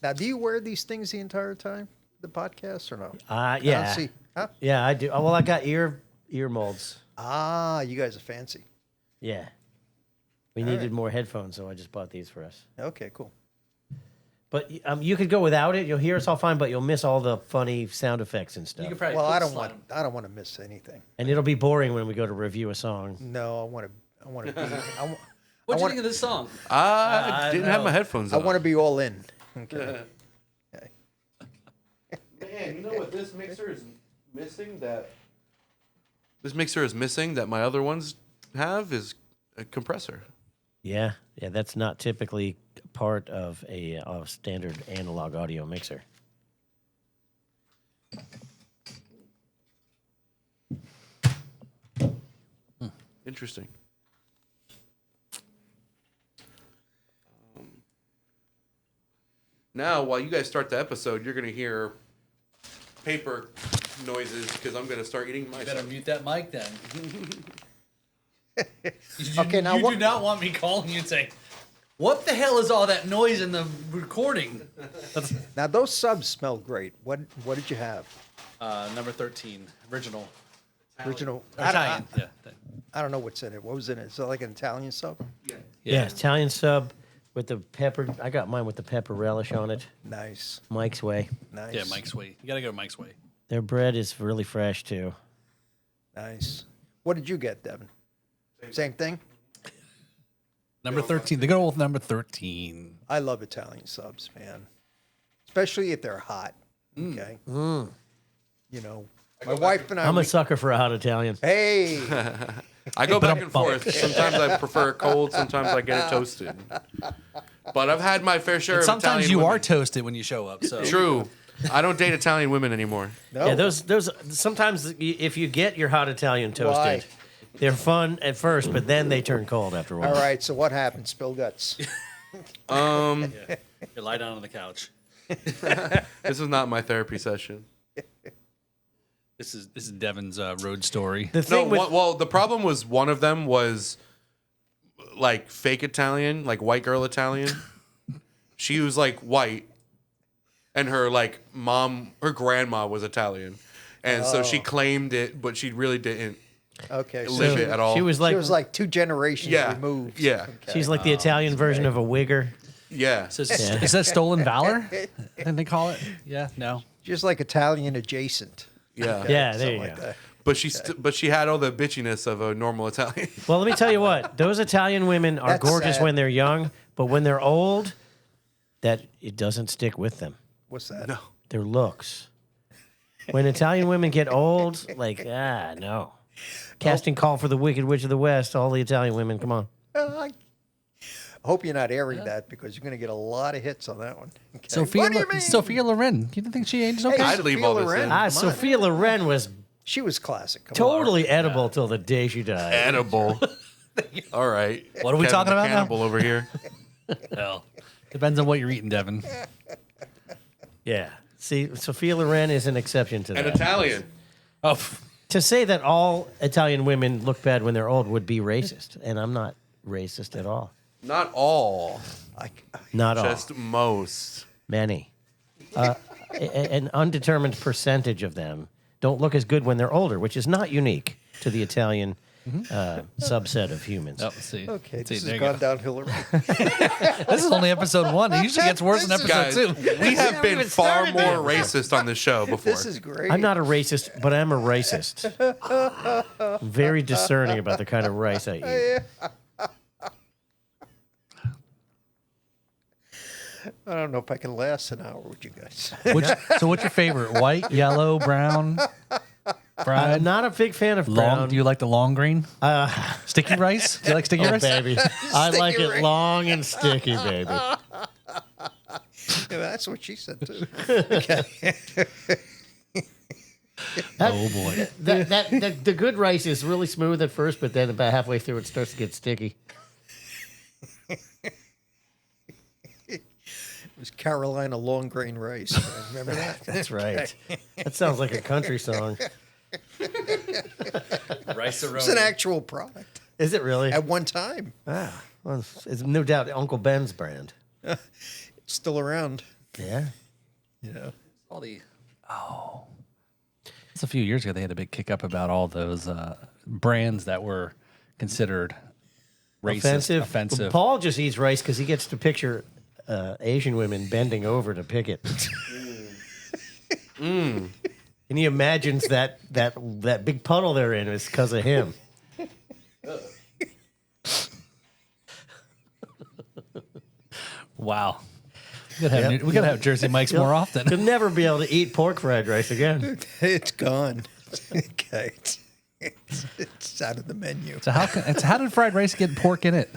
Now, do you wear these things the entire time, the podcast, or no? Yeah. See. Huh? Yeah, I do. Oh, well, I got ear molds. Ah, you guys are fancy. Yeah. We needed more headphones, so I just bought these for us. Okay, cool. But you could go without it. You'll hear us all fine, but you'll miss all the funny sound effects and stuff. You could probably Well, I slide don't want to miss anything. And it'll be boring when we go to review a song. No, I want to be. What do you think of this song? I didn't have my headphones I on. want to be all in. Okay. Man, you know what this mixer is missing that my other ones have is a compressor. Yeah, that's not typically part of a standard analog audio mixer. Interesting. Now, while you guys start the episode, you're going to hear paper noises because I'm going to start eating my Better stuff. mute that mic then. Okay, now you what- do not want me calling you and saying, "What the hell is all that noise in the recording?" Now those subs smell great. What did you have? Number 13, original. Original. Italian. Yeah. I don't know what's in it. What was in it? Is it like an Italian sub? Yeah, Italian sub with the pepper. I got mine with the pepper relish on it. Nice. Mike's Way. Nice. Yeah, Mike's Way. You gotta go Mike's Way. Their bread is really fresh too. Nice. What did you get, Devin? Same thing? Number 13. They go with number 13. I love Italian subs, man. Especially if they're hot. Okay. You know, my wife and I. I'm a sucker for a hot Italian. Hey. I go back and forth. Sometimes I prefer it cold. Sometimes I get it toasted. But I've had my fair share of Sometimes Italian you women. are toasted when you show up. So True. I don't date Italian women anymore. No. Yeah, those sometimes if you get your hot Italian toasted, Why? they're fun at first, but then they turn cold after a while. All right. So what happened? Spill guts. you lie down on the couch. This is not my therapy session. This is Devin's road story. The No, thing with well, the problem was one of them was like fake Italian, like white girl Italian. She was like white, and her like mom, her grandma was Italian, and so she claimed it, but she really didn't Okay. live it at all. she was She was like 2 generations Yeah. removed. Yeah. Okay. she's like the Italian version of a wigger. yeah. So is that stolen valor? And they call it? Yeah. No. Just like Italian adjacent. Yeah. Yeah, there you Something like go. that. But she had all the bitchiness of a normal Italian. Well, let me tell you what; those Italian women are That's gorgeous sad. when they're young, but when they're old, that it doesn't stick with them. What's that? No. Their looks. When Italian women get old, like no. Casting call for the Wicked Witch of the West. All the Italian women, come on. I hope you're not airing that because you're going to get a lot of hits on that one. Okay. Sophia, What do you mean? Sophia Loren. You don't think she aged okay? I'd leave all this Loren. in. Come on. Sophia Loren was She was classic. Come totally edible till the day she died. Edible. All right. What are we Kevin talking the about now? Cannibal over here. Well, depends on what you're eating, Devin. Yeah. See, Sophia Loren is an exception to And that. Italian. Oh, To say that all Italian women look bad when they're old would be racist, and I'm not racist at all. Not all. Not all. Just most. Many. An undetermined percentage of them don't look as good when they're older, which is not unique to the Italian subset of humans. let's see. Okay, Let's see, this there has you gone go. downhill already. This is only episode 1. It usually gets worse in episode Guys, 2. we have been even far started more racist on this show before. This is great. I'm not a racist, but I'm a racist. I'm very discerning about the kind of rice I eat. I don't know if I can last an hour with you guys. So what's your favorite? White, yellow, brown, fried? I'm not a big fan of Long? brown. Do you like the long grain? Sticky rice? Do you like sticky Oh, rice? baby. I like it rice. long and sticky, baby. Yeah, that's what she said too. Oh boy. The good rice is really smooth at first, but then about halfway through it starts to get sticky. It was Carolina long grain rice. Remember that? That's right. That sounds like a country song. Rice It's an actual product Is it really? at one time. Well, it's no doubt Uncle Ben's brand. Still around. Yeah. You know. All the it's a few years ago they had a big kick up about all those brands that were considered racist, offensive. Paul just eats rice because he gets to picture Asian women bending over to pick it. And he imagines that big puddle they're in is because of him. Wow. We gotta have Jersey Mike's more often. He'll never be able to eat pork fried rice again. It's gone. Okay. It's out of the menu. So how did fried rice get pork in it?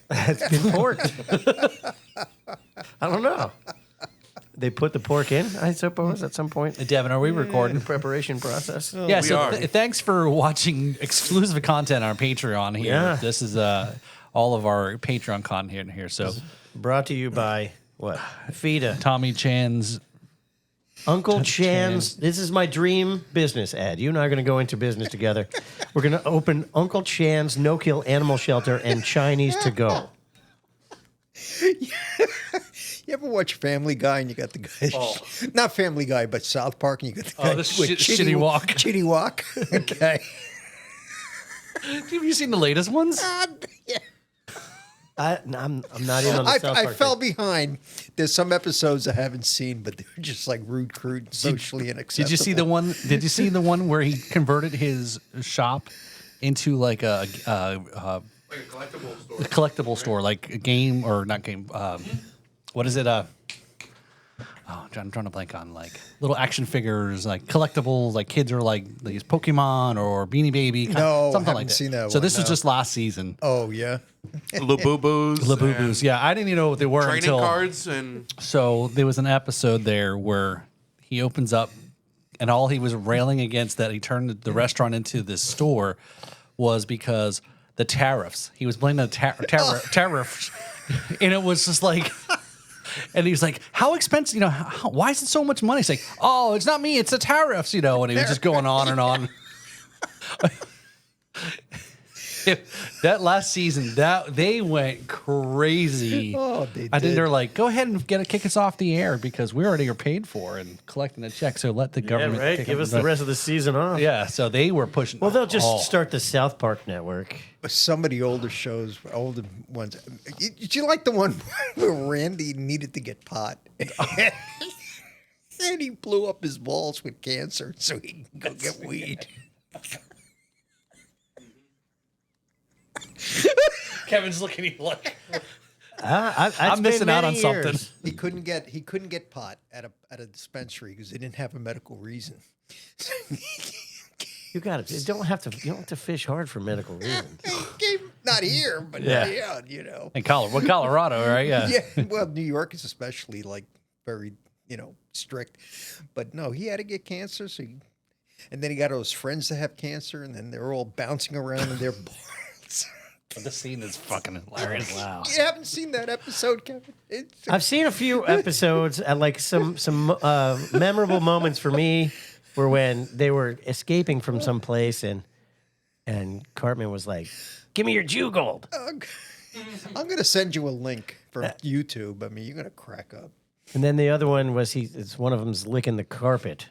It's been pork. I don't know. They put the pork in, I suppose, at some point. Devin, are we recording? Preparation process. Yeah, so thanks for watching exclusive content on our Patreon here. Yeah. This is all of our Patreon content here. So Brought to you by what? FIDA. Tommy Chan's Uncle Chan's. This is my dream business, Ed. You and I are going to go into business together. We're going to open Uncle Chan's no-kill animal shelter and Chinese to go. You ever watch Family Guy and you got the guy, not Family Guy, but South Park, and you got the guy the Chitty Walk. Chitty Walk. Okay. Have you seen the latest ones? Yeah. I'm not in on the South Park. I fell behind. There's some episodes I haven't seen, but they're just like rude, crude, socially unacceptable. Did you see the one? Did you see the one where he converted his shop into like a collectible store, like a game or not game? What is it? I'm trying to blank on like little action figures, like collectibles, like kids are like these Pokemon or Beanie Baby, No, something haven't like that. seen that So one, this was no. just last season. Oh, yeah. Labubu's. Labubu's, yeah, I didn't even know what they were Training until. cards and So there was an episode there where he opens up, and all he was railing against that he turned the restaurant into this store was because the tariffs. He was blaming the tariffs, and it was just like. And he was like, how expensive, why is it so much money? He's like, oh, it's not me, it's the tariffs, and he was just going on and on. That last season, they went crazy. Oh, they I think did. they're like, go ahead and kick us off the air because we already are paid for and collecting a check. So let the government kick Give up us the rest of the season off. Yeah, so they were pushing. Well, they'll just start the South Park network. Some of the older shows, older ones. Did you like the one where Randy needed to get pot? And he blew up his balls with cancer so he can go get weed. Kevin's looking at you like I'm missing out on something. He couldn't get pot at a dispensary because they didn't have a medical reason. You got it. You don't have to fish hard for medical reasons. Not here, but Yeah. yeah. in Colorado, right? Yeah. Yeah, well, New York is especially like very, strict. But no, he had to get cancer, and then he got those friends that have cancer, and then they're all bouncing around in their balls. This scene is fucking hilarious. Wow. You haven't seen that episode, Kevin? I've seen a few episodes, and like some memorable moments for me were when they were escaping from some place, and Cartman was like, "Give me your Jew gold." I'm going to send you a link from YouTube. I mean, you're going to crack up. And then the other one was it's one of them's licking the carpet.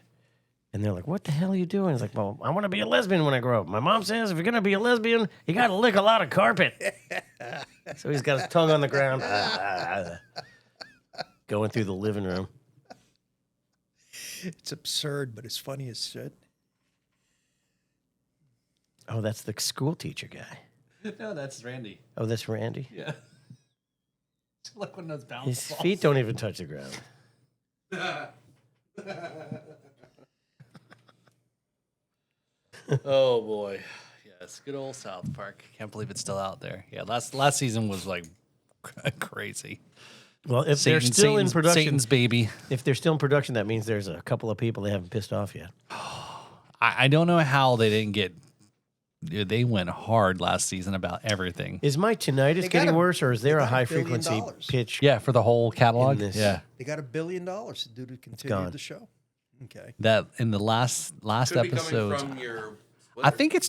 And they're like, what the hell are you doing? He's like, well, I want to be a lesbian when I grow up. My mom says if you're going to be a lesbian, you got to lick a lot of carpet. So he's got his tongue on the ground. Going through the living room. It's absurd, but it's funny as shit. Oh, that's the school teacher guy. No, that's Randy. Oh, that's Randy? Yeah. Look when those bounce His balls. feet don't even touch the ground. Oh boy, yes, good old South Park. Can't believe it's still out there. Yeah, last season was like crazy. Well, if they're still in production, Satan's baby. if they're still in production, that means there's a couple of people they haven't pissed off yet. I don't know how they didn't get. They went hard last season about everything. Is my tinnitus They got getting a- worse, or is there they a got high $1 billion. frequency pitch? Yeah, for the whole catalog. In this. Yeah, They got $1 billion to do to continue gone. the show. Okay. that in the last could be coming episode. from your. I think they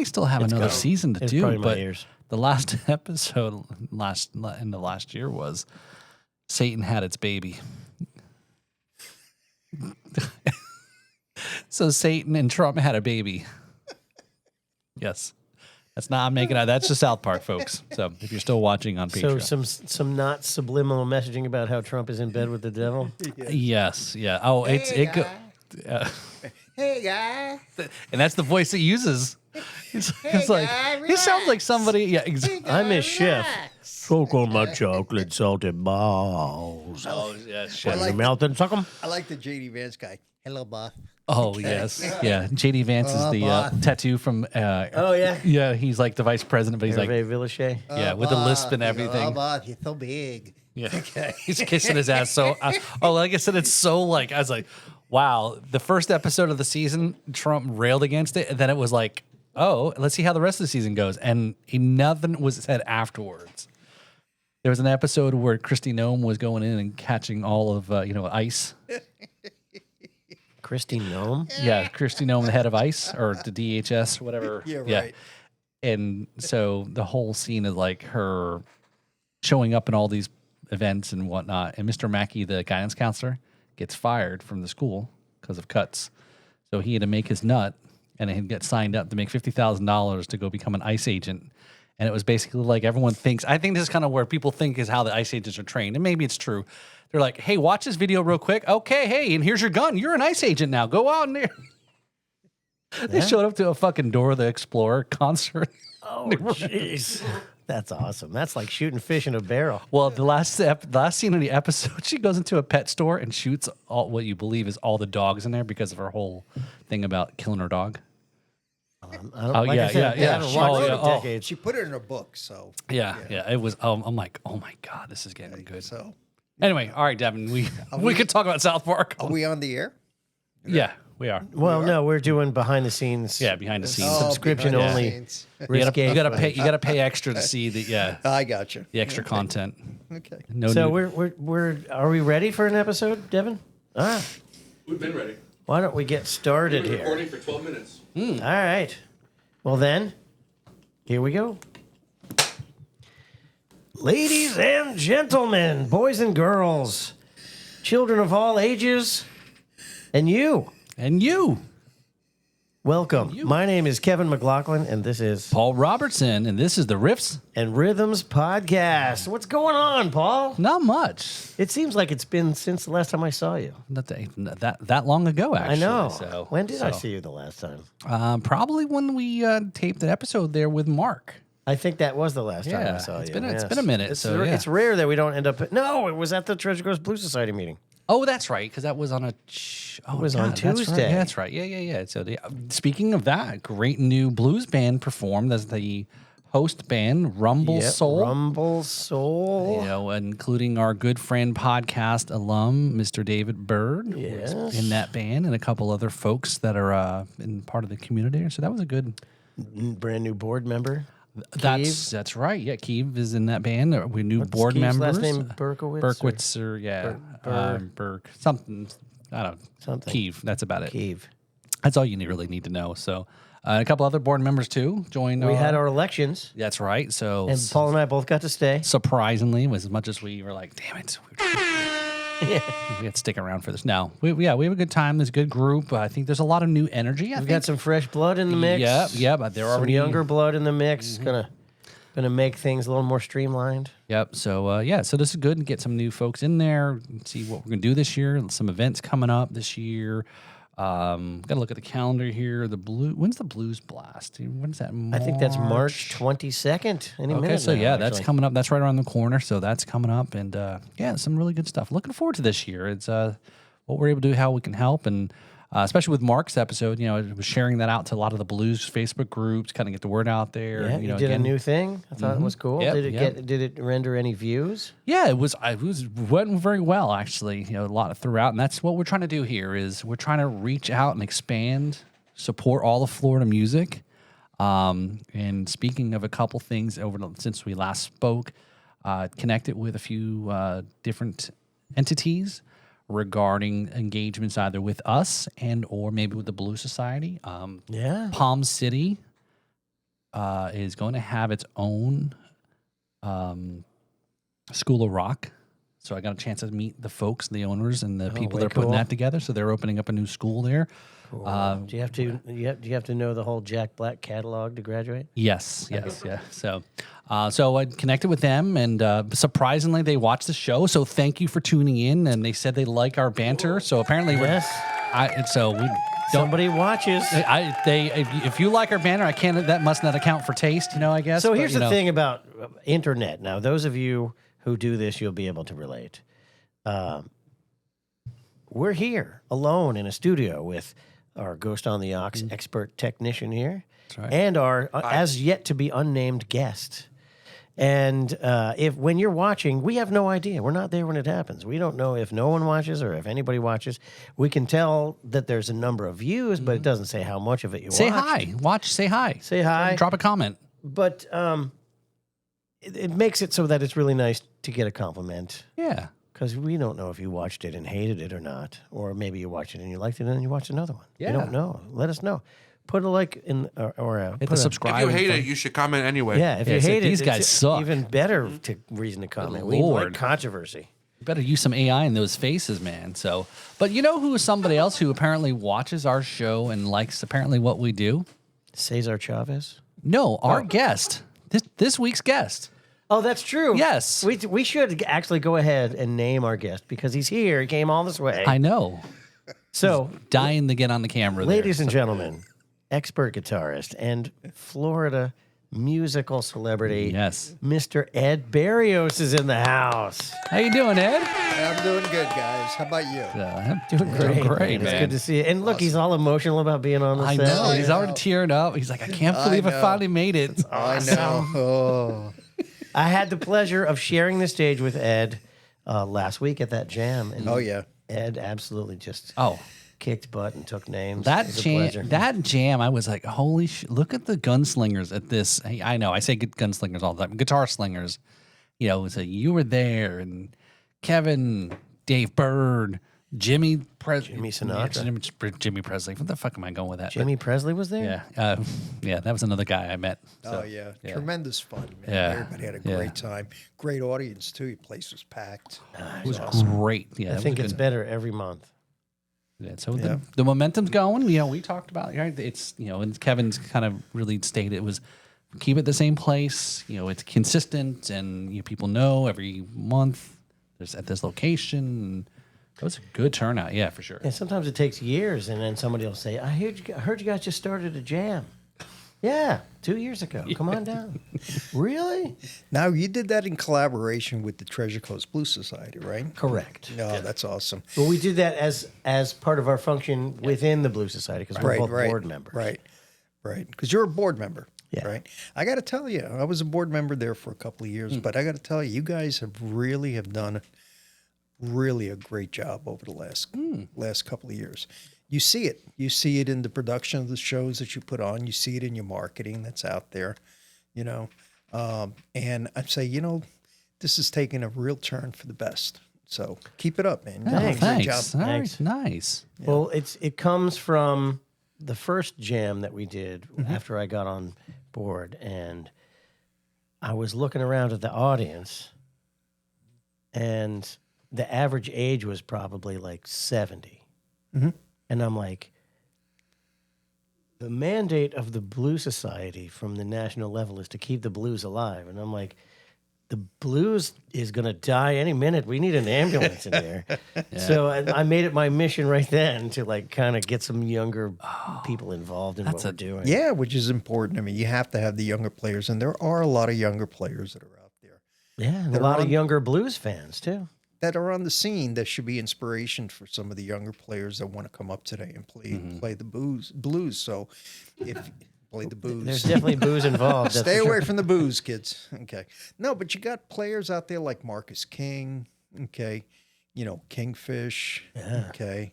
still have another gone. season to It's do, probably my but ears. the last episode in the last year was Satan had its baby. So Satan and Trump had a baby. Yes. That's not, I'm making out. That's just South Park, folks. So if you're still watching on Patreon. So some not subliminal messaging about how Trump is in bed with the devil. Yes. Yeah. Oh, it go. Hey, guy. And that's the voice it uses. It's like, he sounds like somebody. Yeah, exactly. I'm his chef. Soak on my chocolate salted balls. Oh, yeah, Put shit. in your mouth and suck them. I like the J.D. Vance guy. Hello, boss. Oh, yes. Yeah. JD Vance is the tattoo from. Oh, yeah. Yeah, he's like the vice president, but he's like, Hervé Villachet. yeah, with the lisp and everything. Oh, boss, you're so big. Yeah. He's kissing his ass. So, like I said, it's so like, I was like, wow. The first episode of the season, Trump railed against it. And then it was like, oh, let's see how the rest of the season goes. And nothing was said afterwards. There was an episode where Kristi Noem was going in and catching all of, ICE. Kristi Noem. Yeah, Kristi Noem, the head of ICE or the DHS, whatever. Yeah, right. And so the whole scene is like her showing up in all these events and whatnot. And Mr. Mackey, the guidance counselor, gets fired from the school because of cuts. So he had to make his nut and he'd get signed up to make $50,000 to go become an ICE agent. And it was basically like everyone thinks, I think this is kind of where people think is how the ICE agents are trained. And maybe it's true. They're like, hey, watch this video real quick. Okay, hey, and here's your gun. You're an ICE agent now. Go out in there. They showed up to a fucking Dora the Explorer concert. Oh, jeez. That's awesome. That's like shooting fish in a barrel. Well, the last scene of the episode, she goes into a pet store and shoots all what you believe is all the dogs in there because of her whole thing about killing her dog. I don't, Oh, like yeah, I said, yeah, I haven't yeah. watched Oh, it yeah. in Oh. decades. She put it in her book, so. Yeah. It was. I'm like, oh my god, this is getting good. So, Anyway, all right, Devin, we could talk about South Park. are we on the air? Yeah, we are. Well, no, we're doing behind the scenes. Yeah, behind the scenes. Oh, Subscription behind the only. scenes. Risque You gotta footage. pay. You gotta pay extra to see the I got you. the extra content. Okay. No, So new- we're are we ready for an episode, Devin? Ah, We've been ready. why don't we get started We've been here? recording for 12 minutes. All right. Well then, here we go. Ladies and gentlemen, boys and girls, children of all ages, and you, and you, welcome. My name is Kevin McLaughlin, and this is Paul Robertson, and this is the Riffs. and Rhythms Podcast. What's going on, Paul? Not much. It seems like it's been since the last time I saw you. Not that long ago, actually. I know. So, When did I see you the last time? Probably when we taped an episode there with Mark. I think that was the last time I Yeah, saw it's you. been a- it's yes. been a minute, It's, so, yeah. it's rare that we don't end up. No, it was at the Treasure Coast Blue Society meeting. Oh, that's right, because that was on a. It was on That's right. Tuesday. Yeah, that's right. Yeah. So, speaking of that, great new blues band performed as the host band, Rumble Yep, Soul. Rumble Soul. You know, including our good friend, podcast alum, Mr. David Bird, was Yes. in that band, and a couple other folks that are in part of the community. So that was a good. Brand new board member. That's right. Yeah, Keeve is in that band. We new What's board Keith's members. last name? Berkowitz? Berkowitz or yeah, Berk something. I don't know. Something. Keeve. That's about it. Keeve. That's all you really need to know. So, a couple other board members too joined. We had our elections, That's right. So, and Paul and I both got to stay. surprisingly, as much as we were like, damn it, we had to stick around for this. No, we have a good time. There's a good group. I think there's a lot of new energy. We've got some fresh blood in the mix. Yep. They're Some already younger blood in the mix. Gonna make things a little more streamlined. Yep. So so this is good and get some new folks in there. See what we're gonna do this year. Some events coming up this year. Got to look at the calendar here. When's the Blues Blast? When's that? I think that's March 22nd. Any Okay, minute so now, that's actually. coming up. That's right around the corner. So that's coming up, and some really good stuff. Looking forward to this year. It's what we're able to do, how we can help, and especially with Mark's episode. I was sharing that out to a lot of the blues Facebook groups, kind of get the word out there. Yeah, and, you did a new thing. I thought it was cool. Yep, Did it render any views? Yeah, it went very well actually. A lot throughout, and that's what we're trying to do here. Is we're trying to reach out and expand, support all of Florida music. And speaking of a couple things since we last spoke, connected with a few different entities regarding engagements either with us and or maybe with the Blues Society. Yeah. Palm City is going to have its own School of Rock. So I got a chance to meet the folks, the owners, and the people way that are putting cool. that together. So they're opening up a new school there. Do you have to? Do you have to know the whole Jack Black catalog to graduate? Yes, yes, yeah. So, so I connected with them, and surprisingly, they watched the show. So thank you for tuning in. And they said they like our banter. So apparently, Yes. so we don't. Somebody watches. If you like our banner, I can't. That must not account for taste, I guess. So but, here's you the know. thing about internet. Now, those of you who do this, you'll be able to relate. We're here alone in a studio with our Ghost on the Aux expert technician here, right. and our as yet to be unnamed guest. And if when you're watching, we have no idea. We're not there when it happens. We don't know if no one watches or if anybody watches. We can tell that there's a number of views, but it doesn't say how much of it you Say watched. hi. Watch. Say hi. Say hi. Drop a comment. But it makes it so that it's really nice to get a compliment. Yeah. Because we don't know if you watched it and hated it or not. Or maybe you watched it and you liked it and then you watched another one. Yeah. We don't know. Let us know. Put a like in or Hit put the a- subscribe. If you hate it, you should comment anyway. Yeah, if Yeah, you so hate these it, guys it's suck. even better to reason to comment. We Lord. like controversy. You better use some AI in those faces, man. So, but you know who is somebody else who apparently watches our show and likes apparently what we do? Cesar Chavez. No, our guest. This week's guest. Oh, that's true. Yes. We should actually go ahead and name our guest because he's here. He came all this way. I know. So, Dying to get on the camera. ladies and gentlemen, expert guitarist and Florida musical celebrity, Yes. Mr. Ed Berrios is in the house. How you doing, Ed? I'm doing good, guys. How about you? I'm Doing great, great, It's man. good to see you. And look, he's all emotional about being on the I set. know. He's I already know. tearing up. He's like, I can't believe I know. finally made it. I know. Oh, I had the pleasure of sharing the stage with Ed last week at that jam. And oh yeah. Ed absolutely just Oh, kicked butt and took names. that It was a pleasure. jam, I was like, holy shit, look at the gunslingers at this. Hey, I know, I say good gunslingers all the time. Guitar slingers. So you were there, and Kevin, Dave Bird, Jimmy Sinatra. Jimmy Presley. What the fuck am I going with that? Jimmy Presley was there? Yeah, that was another guy I met. So, Oh yeah. Tremendous fun, man. Yeah. Everybody had a Yeah. great time. Great audience too. The place was packed. it was great. Yeah, I think it's better every month. Yeah, so Yeah. the momentum's going. We talked about it. It's and Kevin's kind of really stated it was keep it the same place. It's consistent, and people know every month there's at this location. And it was a good turnout. Yeah, for sure. And sometimes it takes years, and then somebody will say, I heard you guys just started a jam. Yeah, 2 years ago. Come on down. Really? Now you did that in collaboration with the Treasure Coast Blues Society, right? Correct. No, that's awesome. Well, we did that as part of our function within the Blues Society because we're both board members. Right. Because you're a board member. Yeah. Right. I got to tell you, I was a board member there for a couple of years, but I got to tell you, you guys have done really a great job over the last couple of years. You see it. You see it in the production of the shows that you put on. You see it in your marketing that's out there, And I'd say, this is taking a real turn for the best. So keep it up, man. You're doing a great Thanks. job. All right, Thanks. nice. Well, it comes from the first jam that we did after I got on board, and I was looking around at the audience, and the average age was probably like 70. And I'm like, the mandate of the Blues Society from the national level is to keep the blues alive. And I'm like, the blues is going to die any minute. We need an ambulance in there. So I made it my mission right then to kind of get some younger people involved in what we're doing. Yeah, which is important. I mean, you have to have the younger players, and there are a lot of younger players that are out there Yeah, and a lot of younger blues fans too. that are on the scene that should be inspiration for some of the younger players that want to come up today and play the blues. So if play the booze. There's definitely booze involved. that's Stay for sure. away from the booze, kids. Okay. No, but you got players out there like Marcus King, okay, Kingfish, okay,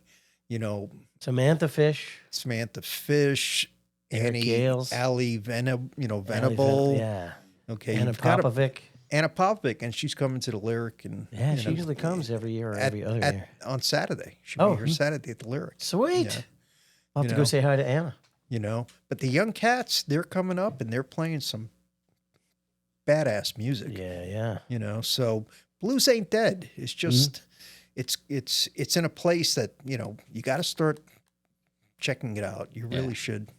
Samantha Fish. Samantha Fish, Annie, Gales. Ali Venable. Yeah. Okay. Anna you've got Popovic. Anna Popovic, and she's coming to the Lyric, and Yeah, she usually comes every year or every other year. on Saturday. She'll Oh. be here Saturday at the Lyric. Sweet. Yeah. I'll have to You go know. say hi to Anna. But the young cats, they're coming up and they're playing some badass music. Yeah, yeah. So blues ain't dead. It's just it's in a place that, you know, you got to start checking it out. You really should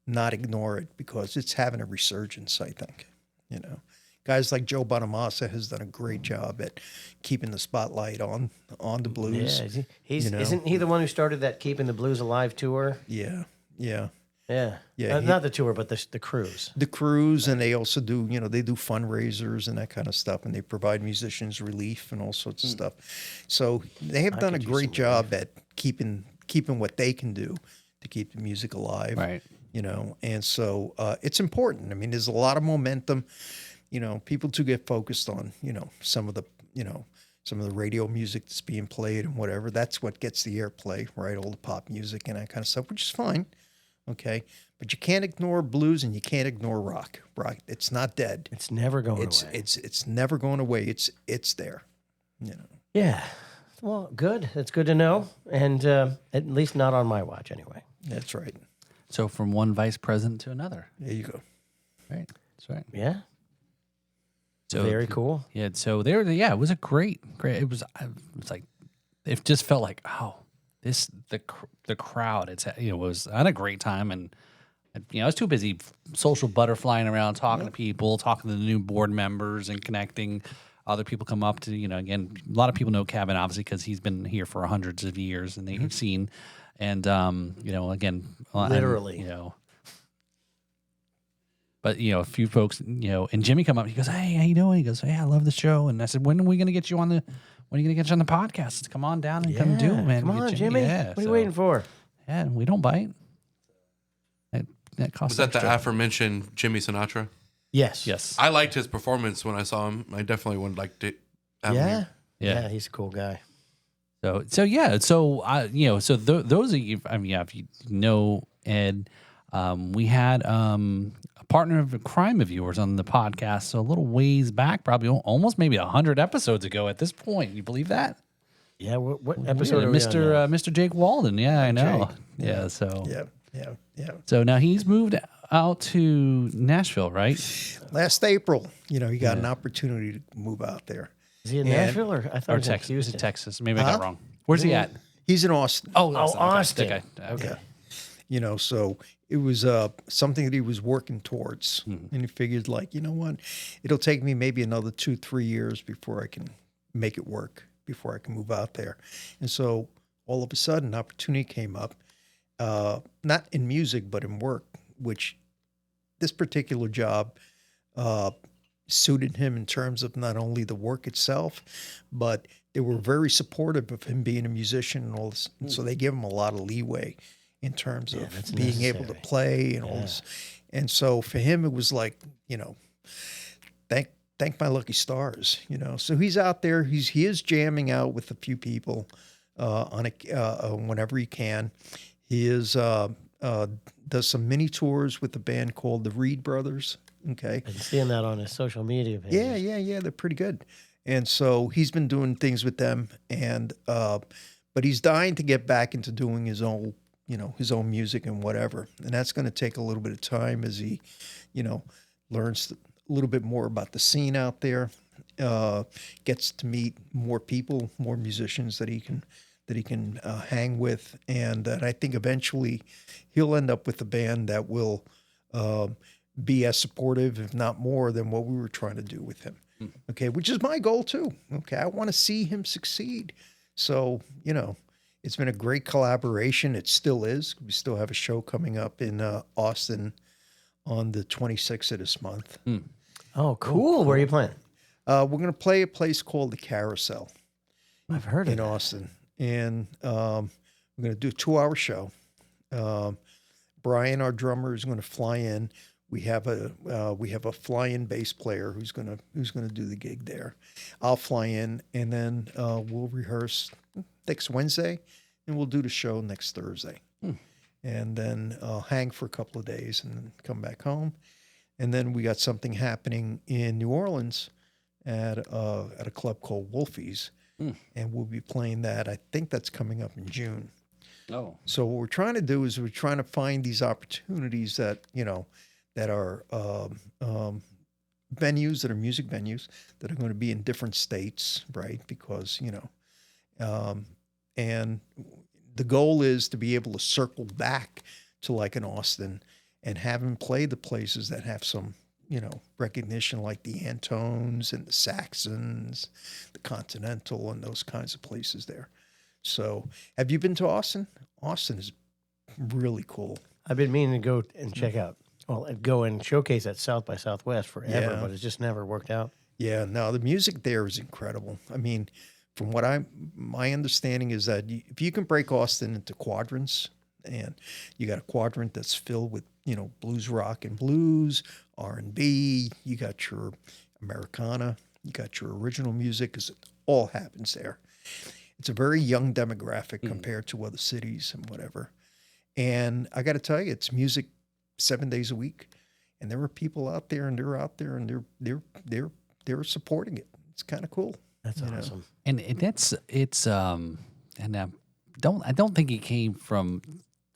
not ignore it because it's having a resurgence, I think. You know, guys like Joe Bonamassa has done a great job at keeping the spotlight on the blues. Yeah, he's you know? isn't he the one who started that Keeping the Blues Alive tour? Yeah. Yeah, Yeah, not the tour, but the cruise. The cruise, and they also do, you know, they do fundraisers and that kind of stuff, and they provide musicians relief and all sorts of stuff. So they have done a could use great some job at keeping what they can do to keep the music alive. Right. You know, and so it's important. I mean, there's a lot of momentum. You know, people do get focused on, you know, some of the radio music that's being played and whatever. That's what gets the airplay, right? All the pop music and that kind of stuff, which is fine. Okay. But you can't ignore blues and you can't ignore rock. Right. It's not dead. It's never going away. It's never going away. It's there. You know. Yeah. Well, good. That's good to know. And at least not on my watch anyway. That's right. So from one vice president to another. There you go. Right. That's right. Yeah. So Very cool. Yeah. So there. Yeah. It was a great. It was like, it just felt like, oh, the crowd. It's, you know, was had a great time, and you know, I was too busy social butterflying around, talking to people, talking to the new board members, and connecting. Other people come up to, you know, again, a lot of people know Kevin obviously because he's been here for hundreds of years, and they've seen, and you know, again, Literally, you know. But, you know, a few folks, you know, and Jimmy come up, he goes, "Hey, how you doing?" He goes, "Hey, I love the show." And I said, "When are we going to get you on the? When are you going to get you on the podcast? Come on down and come do it, man. Come Get on, Jimmy. Yeah, what are you waiting for? Yeah, we don't bite. That costs Was that the extra. aforementioned Jimmy Sinatra? Yes. Yes. I liked his performance when I saw him. I definitely would like to have him Yeah. here. Yeah. He's a cool guy. Yeah. So you know, so those of you, I mean, yeah, if you know Ed, we had a partner of crime of yours on the podcast. So a little ways back, probably almost maybe 100 episodes ago at this point. You believe that? Yeah. What episode are we Mr. on now? Mr. Jake Walden. Yeah, I know. Jake. Yeah. So Yeah. So now he's moved out to Nashville, right? Last April, you know, he got an opportunity to move out there. Is he in And- Nashville or I thought Or he was in Texas? Is Houston? it Texas? Maybe I got it wrong. Where's he at? He's in Austin. Oh, Austin. Okay. Okay. You know, so it was something that he was working towards, and he figured, like, you know what, it'll take me maybe another 2-3 years before I can make it work, before I can move out there. And so all of a sudden, an opportunity came up, not in music but in work, which this particular job suited him in terms of not only the work itself, but they were very supportive of him being a musician and all this. And so they give him a lot of leeway in terms of that's being able to necessary. play and all this. And so for him, it was like, you know, thank my lucky stars, you know. So he's out there. He is jamming out with a few people on whenever he can. He is does some mini tours with a band called the Reed Brothers. Okay. I've been seeing that on his social media page. Yeah. They're pretty good. And so he's been doing things with them, and but he's dying to get back into doing his own music and whatever. And that's going to take a little bit of time as he, you know, learns a little bit more about the scene out there, gets to meet more people, more musicians that he can hang with, and I think eventually he'll end up with a band that will be as supportive, if not more, than what we were trying to do with him. Okay, which is my goal too. Okay, I want to see him succeed. So, you know, it's been a great collaboration. It still is. We still have a show coming up in Austin on the 26th of this month. Oh, cool. Where are you playing? We're going to play a place called the Carousel I've heard of in it. Austin, and we're going to do a 2-hour show. Brian, our drummer, is going to fly in. We have a fly-in bass player who's going to do the gig there. I'll fly in, and then we'll rehearse next Wednesday, and we'll do the show next Thursday, and then hang for a couple of days, and then come back home. And then we got something happening in New Orleans at a club called Wolfie's, and we'll be playing that. I think that's coming up in June. Oh. So what we're trying to do is we're trying to find these opportunities that, you know, that are venues that are music venues that are going to be in different states, right? Because, and the goal is to be able to circle back to like an Austin and have him play the places that have some, recognition, like the Antones and the Saxons, the Continental, and those kinds of places there. So, have you been to Austin? Austin is really cool. I've been meaning to go and check out. Well, and go and showcase at South by Southwest forever, Yeah. but it's just never worked out. Yeah, no, the music there is incredible. I mean, from what my understanding is that if you can break Austin into quadrants, and you got a quadrant that's filled with, blues rock and blues, R&B, you got your Americana, you got your original music, because it all happens there. It's a very young demographic compared to other cities and whatever. And I got to tell you, it's music 7 days a week, and there are people out there, and they're out there, and they're supporting it. It's kind of cool. That's awesome. And I don't think he came from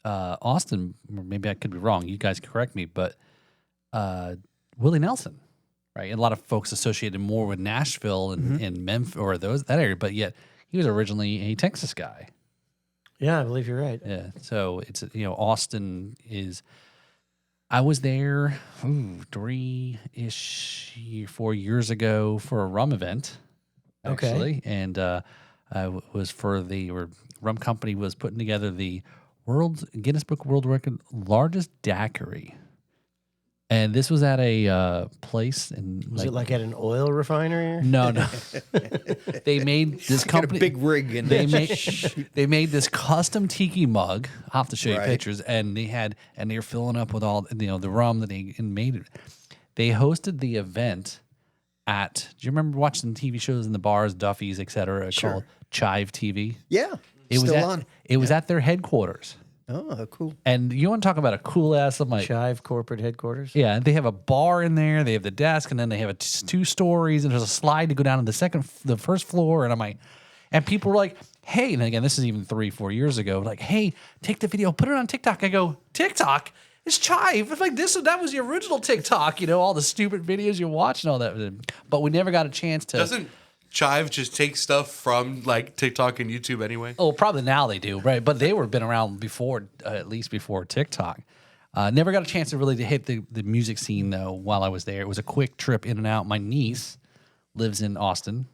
Austin. Or maybe I could be wrong. You guys correct me, but Willie Nelson, right? And a lot of folks associated more with Nashville and Memphis or that area, but yet he was originally a Texas guy. Yeah, I believe you're right. Yeah. So it's Austin is. I was there 4 years ago for a rum event, actually, and I was for rum company was putting together the Guinness Book of World Record largest daiquiri, and this was at a place in Was it like at an oil refinery? no. They made this Got a company big rig in they there. they made this custom tiki mug. I'll have to show you Right. pictures, and they were filling up with all the rum that they made it. They hosted the event at. Do you remember watching TV shows in the bars, Duffy's, etc. Sure. Called Chive TV? Yeah, It was still at, on. It was at their headquarters, Oh, cool. and you want to talk about a cool ass? I'm like, Chive corporate headquarters. yeah, they have a bar in there. They have the desk, and then they have 2 stories, and there's a slide to go down to the first floor. And I'm like, and people were like, "Hey!" And again, this is even 3-4 years ago. Like, "Hey, take the video, put it on TikTok." I go, "TikTok? It's Chive." It's like that was the original TikTok. All the stupid videos you watch and all that. But we never got a chance to. Doesn't Chive just take stuff from like TikTok and YouTube anyway? Oh, probably now they do, right? But they were been around before, at least before TikTok. Never got a chance to really hit the music scene though. While I was there, it was a quick trip in and out. My niece lives in Austin,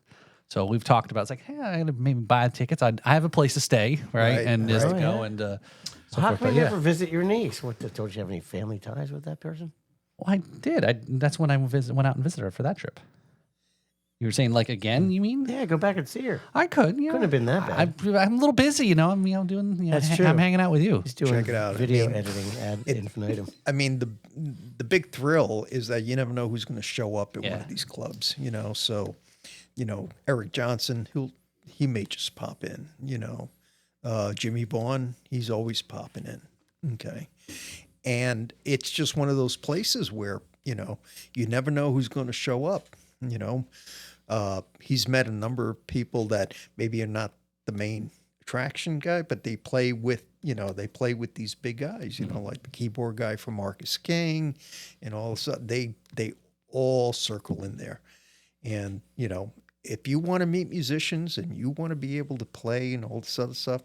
so we've talked about. It's like, hey, I gotta maybe buy tickets. I have a place to stay, right? Right, And just right. go and. So How forth. come But you yeah, never visit your niece? Don't you have any family ties with that person? well, I did. That's when I went out and visited her for that trip. You were saying like again? You mean? Yeah, go back and see her. I could. Couldn't have been that bad. I'm a little busy. I'm doing. That's true. I'm hanging out with you. He's doing Check it out. I video mean, editing ad infinitum. I mean, the big thrill is that you never know who's going to show up at one Yeah. of these clubs. So, Eric Johnson, he may just pop in. Jimmy Vaughn, he's always popping in. Okay, and it's just one of those places where you never know who's going to show up. He's met a number of people that maybe are not the main attraction guy, but they play with these big guys, like the keyboard guy from Marcus King, and all of a sudden they all circle in there. And if you want to meet musicians and you want to be able to play and all this other stuff,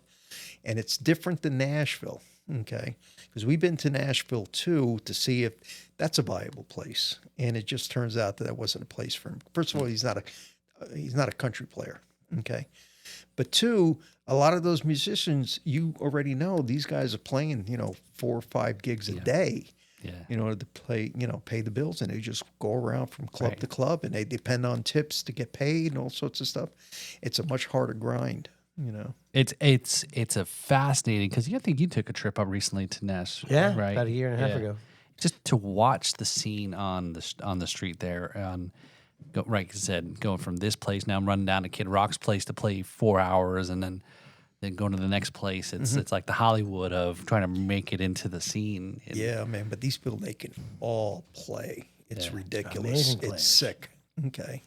and it's different than Nashville, okay? Because we've been to Nashville too to see if that's a viable place, and it just turns out that wasn't a place for him. First of all, he's not a country player, okay? But 2, a lot of those musicians, you already know these guys are playing, 4 or 5 gigs a day, Yeah. in order to play, pay the bills, and they just go around from club to club, and they depend on tips to get paid and all sorts of stuff. It's a much harder grind, It's a fascinating because I think you took a trip up recently to Nashville. Yeah, right? about a year and a half ago. Just to watch the scene on the street there, right? Cause said going from this place now, I'm running down to Kid Rock's place to play 4 hours, and then going to the next place. It's like the Hollywood of trying to make it into the scene. And Yeah, man, but these people, they can all play. It's ridiculous. amazing It's players. sick. Okay.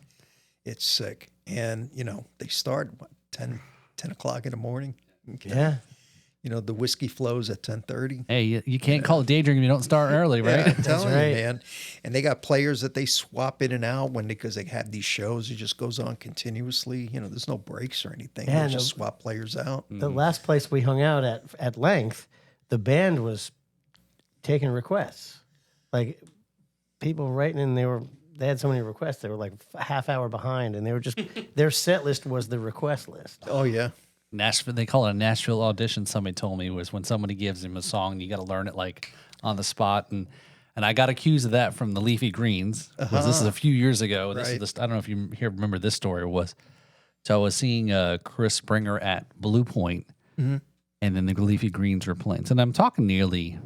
It's sick. And, they start, 10 o'clock in the morning. Okay. Yeah. You know, the whiskey flows at 10:30. Hey, you can't call it daydream if you don't start early, Yeah, right? I'm telling right. you, man. And they got players that they swap in and out because they have these shows. It just goes on continuously. You know, there's no breaks or anything. Yeah, They just no. swap players out. The last place we hung out at length, the band was taking requests. Like people writing in, they had so many requests. They were like a half hour behind, and they were just their set list was the request list. Oh yeah. Nashville, they call it a Nashville audition. Somebody told me was when somebody gives him a song, you got to learn it like on the spot. And I got accused of that from the Leafy Greens. Was This is a few years ago. This Right. is I don't know if you remember this story or was. So I was seeing Chris Springer at Blue Point, and then the Leafy Greens were playing. So I'm talking nearly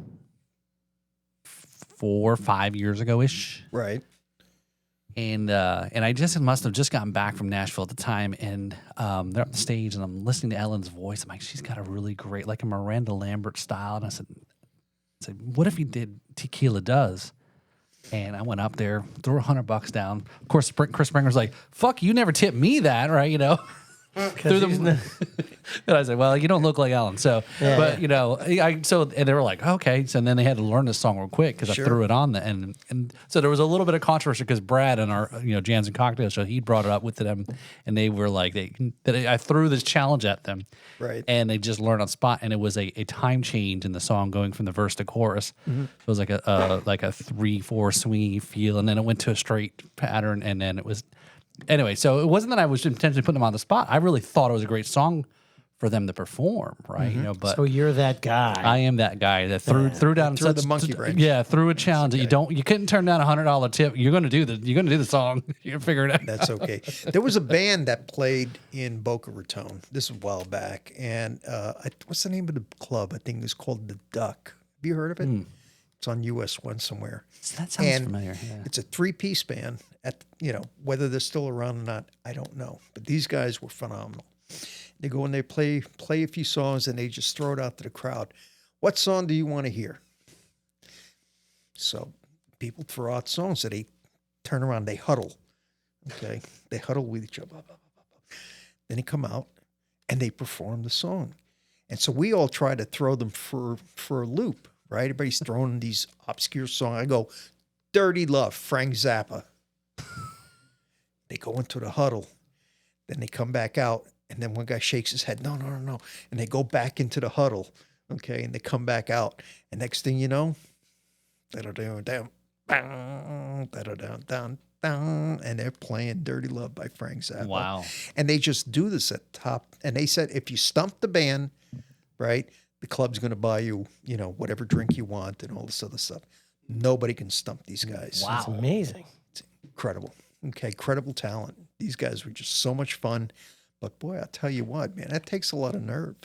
4 or 5 years ago ish. Right. And I just must have just gotten back from Nashville at the time, and they're on the stage, and I'm listening to Ellen's voice. I'm like, she's got a really great, like a Miranda Lambert style. And I said, what if you did Tequila Does? And I went up there, threw $100 down. Of course, Chris Springer's like, "Fuck, you never tipped me that, right?" You know. Through the, and I said, "Well, you don't look like Ellen." So, but you know, and they were like, "Okay." So then they had to learn this song real quick because Sure. I threw it on and so there was a little bit of controversy because Brad and our Jams and Cocktails show, he brought it up with them, and they were like, I threw this challenge at them, Right. and they just learned on spot, and it was a time change in the song going from the verse to chorus. Mm-hmm. So it was like a 3/4 swingy feel, and then it went to a straight pattern, and then it was. Anyway, so it wasn't that I was intentionally putting them on the spot. I really thought it was a great song for them to perform, right? But So you're that guy. I am that guy that threw down Threw the monkey wrench. Yeah, threw a challenge that you couldn't turn down $100 tip. You're gonna do the song. You can figure it out. That's okay. There was a band that played in Boca Raton. This is a while back, and what's the name of the club? I think it was called the Duck. Have you heard of it? It's on US 1 somewhere. That sounds And familiar. Yeah. It's a 3-piece band. Whether they're still around or not, I don't know. But these guys were phenomenal. They go and they play a few songs, and they just throw it out to the crowd. What song do you want to hear? So people throw out songs, so they turn around, they huddle. Okay, they huddle with each other. Then they come out and they perform the song, and so we all try to throw them for a loop. Right? Everybody's throwing these obscure songs. I go, "Dirty Love," Frank Zappa. They go into the huddle. Then they come back out. And then one guy shakes his head, no. And they go back into the huddle. Okay. And they come back out. And next thing you know, and they're playing Dirty Love by Frank Zappa. Wow. And they just do this at the top. And they said, if you stump the band, right, the club's going to buy you, whatever drink you want and all this other stuff. Nobody can stump these guys. Wow. It's amazing. It's incredible. Okay. Incredible talent. These guys were just so much fun. But boy, I'll tell you what, man, that takes a lot of nerve.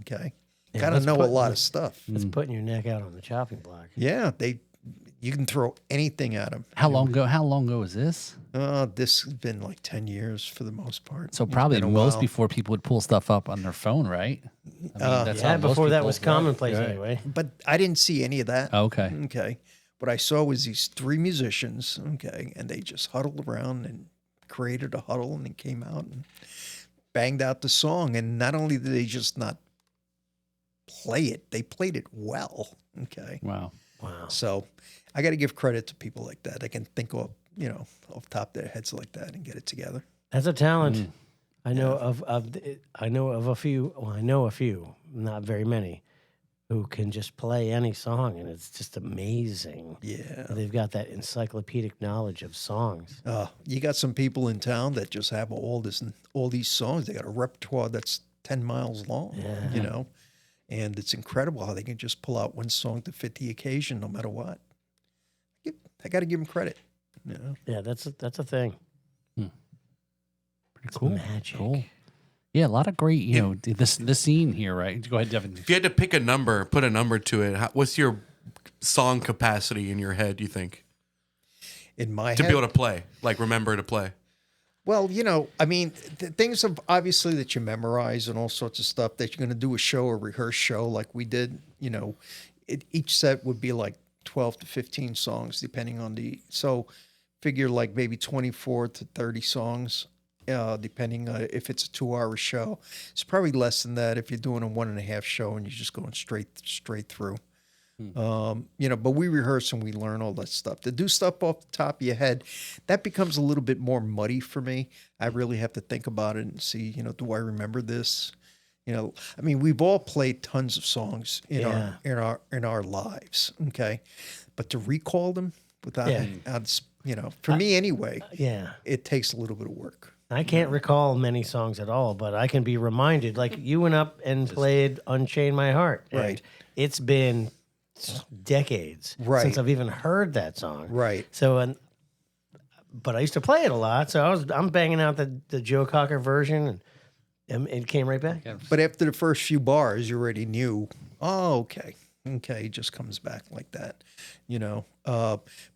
Okay. Yeah, Got to let's know a put- lot of stuff. It's putting your neck out on the chopping block. Yeah. You can throw anything at them. How long ago was this? This has been like 10 years for the most part. So It's probably been a most while. before people would pull stuff up on their phone, right? That's Yeah, how most before that people- was commonplace Right. anyway. But I didn't see any of that. Okay. Okay. What I saw was these 3 musicians, okay, and they just huddled around and created a huddle and then came out and banged out the song. And not only did they just not play it, they played it well. Okay. Wow. Wow. So I got to give credit to people like that. They can think of, off the top of their heads like that and get it together. That's a talent. I know I know a few, not very many, who can just play any song, and it's just amazing. Yeah. They've got that encyclopedic knowledge of songs. You got some people in town that just have all these songs. They got a repertoire that's 10 miles long, and it's incredible how they can just pull out one song to fit the occasion, no matter what. I got to give them credit. Yeah, that's a thing. Pretty cool. magic. Cool. Yeah, a lot of great, this scene here, right? Go ahead, Devin. If you had to pick a number, put a number to it, what's your song capacity in your head, you think? In my To head, be able to play, like remember to play. well, things of obviously that you memorize and all sorts of stuff that you're going to do a show, a rehearse show like we did. Each set would be like 12 to 15 songs, depending on so figure like maybe 24 to 30 songs depending if it's a 2-hour show. It's probably less than that if you're doing a 1.5 show and you're just going straight through. But we rehearse and we learn all that stuff. To do stuff off the top of your head, that becomes a little bit more muddy for me. I really have to think about it and see, do I remember this? I mean, we've all played tons of songs in our lives, okay? But to recall them without, for me anyway, it takes a little bit of work. I can't recall many songs at all, but I can be reminded. Like you went up and played "Unchain My Heart," and Right. it's been decades since I've even heard that song. Right. So, but I used to play it a lot, so I'm banging out the Joe Cocker version, and it came right back. But after the first few bars, you already knew, oh, okay, it just comes back like that,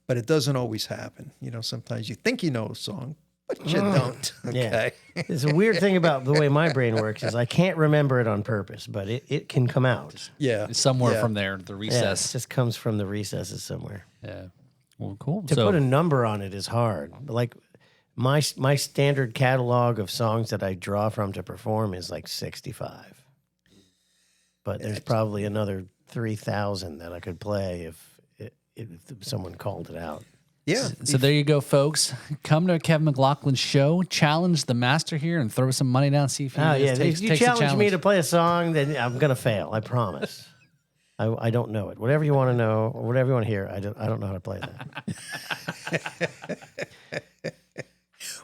But it doesn't always happen. Sometimes you think you know a song, but you don't. Okay. Yeah. It's a weird thing about the way my brain works is I can't remember it on purpose, but it can come out. Yeah. Somewhere from there, the Yeah, recess. it just comes from the recesses somewhere. Yeah. Well, cool. To put a number on it is hard. Like my standard catalog of songs that I draw from to perform is like 65. But there's probably another 3,000 that I could play if someone called it out. Yeah. So there you go, folks. Come to a Kevin McLaughlin show, challenge the master here, and throw some money down. See if he If you takes the challenge me to play a song, then I'm gonna fail. I promise. I don't know it. Whatever you want to know, or whatever you want to hear, I don't know how to play that.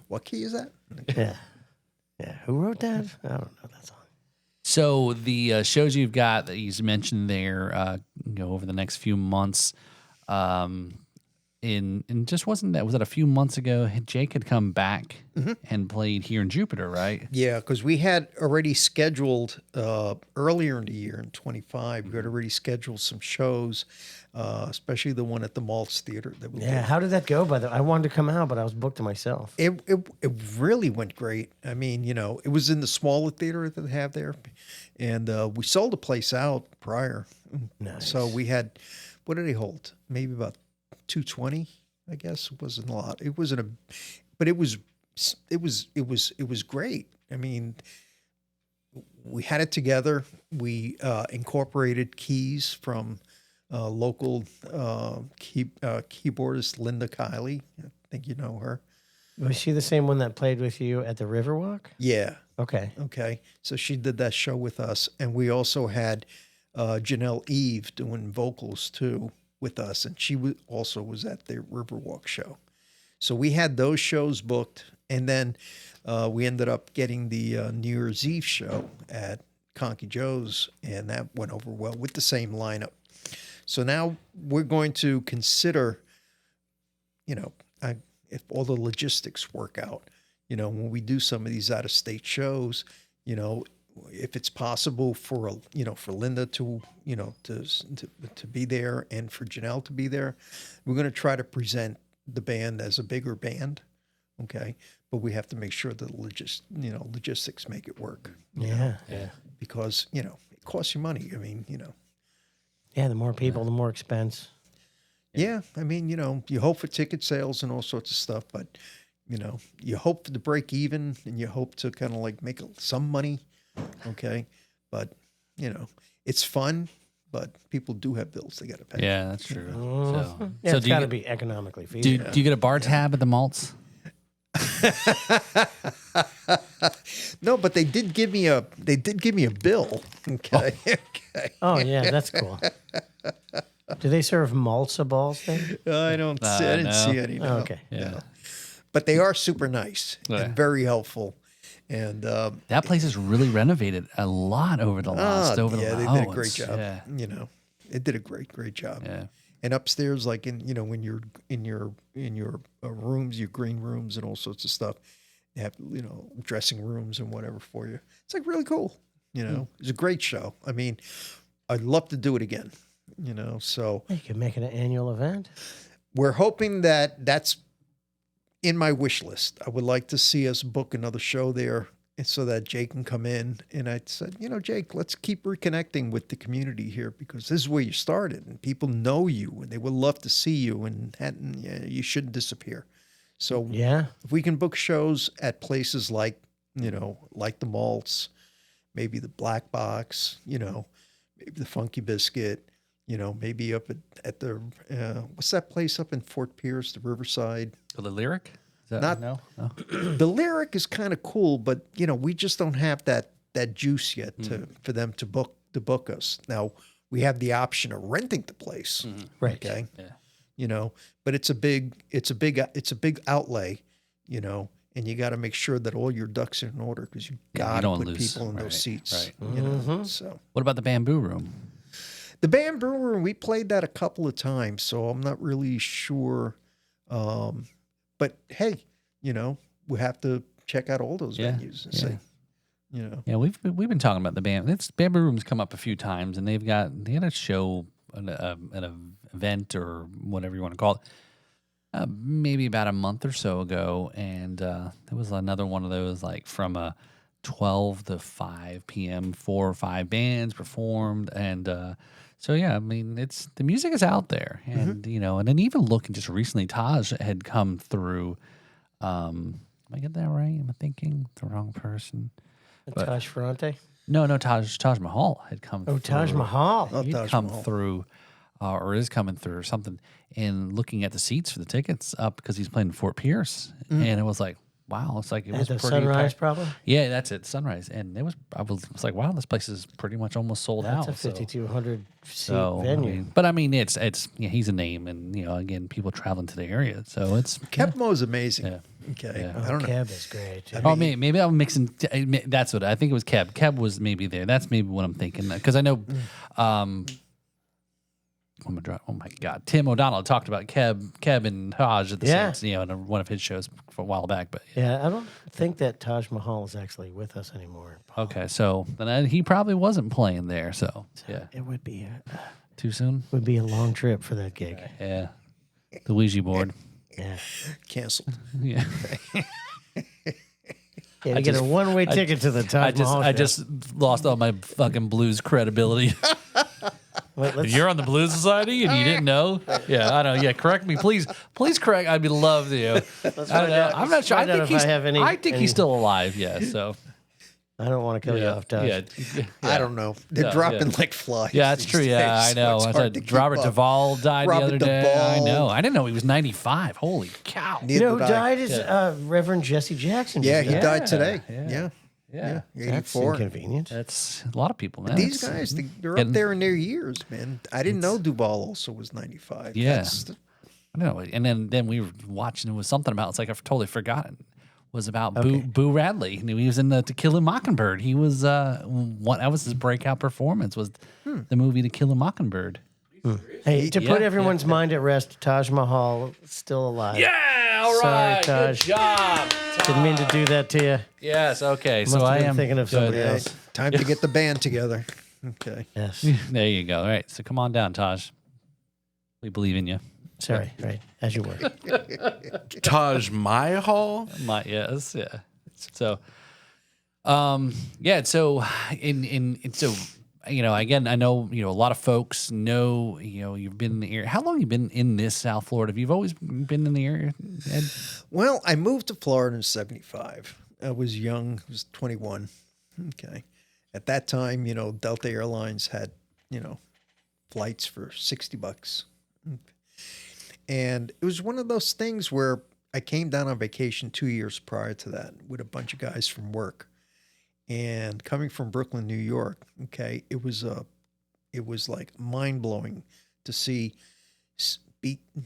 What key is that? Yeah. Who wrote that? I don't know that song. So the shows you've got that you mentioned there, over the next few months, in just was that a few months ago? Jake had come back and played here in Jupiter, right? Yeah, because we had already scheduled earlier in the year in 25. We had already scheduled some shows, especially the one at the Maltz Theater. That we did. How did that go? By the way, I wanted to come out, but I was booked to myself. It really went great. I mean, it was in the smaller theater that they have there, and we sold the place out prior. Nice. So we had, what did they hold? Maybe about 220, I guess. It wasn't a lot. It wasn't but it was great. I mean, we had it together. We incorporated keys from local keyboardist Linda Kiley. I think you know her. Was she the same one that played with you at the Riverwalk? Yeah. Okay. So she did that show with us, and we also had Janelle Eve doing vocals too with us, and she also was at the Riverwalk show. So we had those shows booked, and then we ended up getting the New Year's Eve show at Conky Joe's, and that went over well with the same lineup. So now we're going to consider, if all the logistics work out, when we do some of these out-of-state shows, if it's possible for Linda to be there and for Janelle to be there, we're going to try to present the band as a bigger band, okay? But we have to make sure that logistics make it work. Yeah. Because it costs you money. I mean, Yeah, the more people, the more expense. Yeah, I mean, you hope for ticket sales and all sorts of stuff, but you hope to break even and you hope to kind of like make some money. Okay. But, it's fun, but people do have bills they got to pay. Yeah, that's true. So, Yeah, it's do you got to get- be economically Do, feasible. do you get a bar tab at the malts? No, but they did give me a bill. Okay. Okay. Oh, yeah, that's cool. Do they serve matzo balls then? I didn't see any. No. Oh, okay. Yeah. But they are super nice Yeah. and very helpful. And That place is really renovated a lot over the last they did a great job. Yeah. It did a great job. Yeah. And upstairs, like when you're in your rooms, your green rooms, and all sorts of stuff, they have dressing rooms and whatever for you. It's like really cool. It's a great show. I mean, I'd love to do it again. So You could make it an annual event. we're hoping that that's in my wish list. I would like to see us book another show there, and so that Jake can come in. And I said, Jake, let's keep reconnecting with the community here because this is where you started, and people know you, and they would love to see you, and you shouldn't disappear. So Yeah. if we can book shows at places like, like the Malts, maybe the Black Box, maybe the Funky Biscuit, maybe up at the, what's that place up in Fort Pierce, the Riverside? The Lyric? Is that, Not- no? The Lyric is kind of cool, but, we just don't have that juice yet for them to book us. Now, we have the option of renting the place. Right. Okay. Yeah. But it's a big outlay, and you got to make sure that all your ducks are in order because you Yeah, you got to don't put lose. people in Right, those seats. right. So What about the Bamboo Room? the Bamboo Room, we played that a couple of times, so I'm not really sure. But hey, we have to check out all those Yeah, venues and yeah. see. Yeah, we've been talking about the Bamboo Room's come up a few times, and they had a show, an event or whatever you want to call it, maybe about a month or so ago, and there was another one of those like from 12 to 5 p.m. 4 or 5 bands performed, and so yeah, I mean the music is out there, and and then even looking just recently, Taj had come through. Am I getting that right? Am I thinking the wrong person? But- Taj Ferrante. No, Taj Mahal had come. Oh, Taj through. Mahal. Oh, He'd Taj come Mahal. through, or is coming through, or something, and looking at the seats for the tickets up because he's playing in Fort Pierce, and it was like, wow, it's like it At was the pretty Sunrise, packed. probably. Yeah, that's it, Sunrise, and I was like, wow, this place is pretty much almost sold That's out. a 5,200 seat So, venue. but I mean, it's he's a name, and again, people traveling to the area, so it's Kepmo's amazing. Yeah. Okay. Yeah. I don't know. Cab is great. Oh, maybe I'm mixing. That's what I think it was. Keb was maybe there. That's maybe what I'm thinking because I know. Oh my God, Tim O'Donnell talked about Keb and Taj at the Yeah. same, in one of his shows for a while back. But Yeah, I don't think that Taj Mahal is actually with us anymore. okay, so then he probably wasn't playing there. So yeah, It would be too soon. a long trip for that gig. Yeah, the Ouija board. Yeah. Canceled. Yeah, Yeah, to get a one-way ticket to the Taj Mahal I show. just lost all my fucking blues credibility. Wait, let's, You're on the Blues Society and you didn't know? Yeah, I know. Yeah, correct me, please correct. I'd be love to. I don't know. I'm not sure. I find out think if he's. I have any- I think any- he's still alive. Yeah. So. I don't want to kill you off, Taj. Yeah. I don't know. They're Yeah, dropping yeah. like flies. Yeah, that's these true. Yeah, days, I so know. it's I hard said to keep Robert up. Duvall died Robert the other day. I Duvall. know. I didn't know he was 95. Holy cow. You Neither know who did I. died is Reverend Jesse Jackson. Yeah, just he died. died today. yeah. Yeah. Yeah. That's 84. inconvenient. That's a lot of people, man. These It's- guys, they're And- up there in their years, man. I didn't know Duvall also was 95. Yeah. That's I know. And then we were watching. It was something about. It's like I've totally forgotten. Was about Okay. Boo Radley. He was in the To Kill a Mockingbird. He was that was his breakout performance. Was the movie To Kill a Mockingbird? Hey, to put Yeah, everyone's mind at rest, Taj Mahal is still alive. Yeah. All Sorry, right. Taj. Good job. Didn't mean to do that to you. Yes. Okay. Must So have I been am thinking of good. somebody Yeah, else. time to get the band together. Okay. Yes. There you go. All right. So come on down, Taj. We believe in you. Sorry. Right. As you were. Taj Mahal. Yes. Yeah. So, yeah. So so. Again, I know, a lot of folks know, you've been in the area. How long have you been in this South Florida? Have you always been in the area, Ed? Well, I moved to Florida in 75. I was young. I was 21. Okay. At that time, Delta Airlines had, flights for $60. And it was one of those things where I came down on vacation 2 years prior to that with a bunch of guys from work. And coming from Brooklyn, New York, okay, it was like mind blowing to see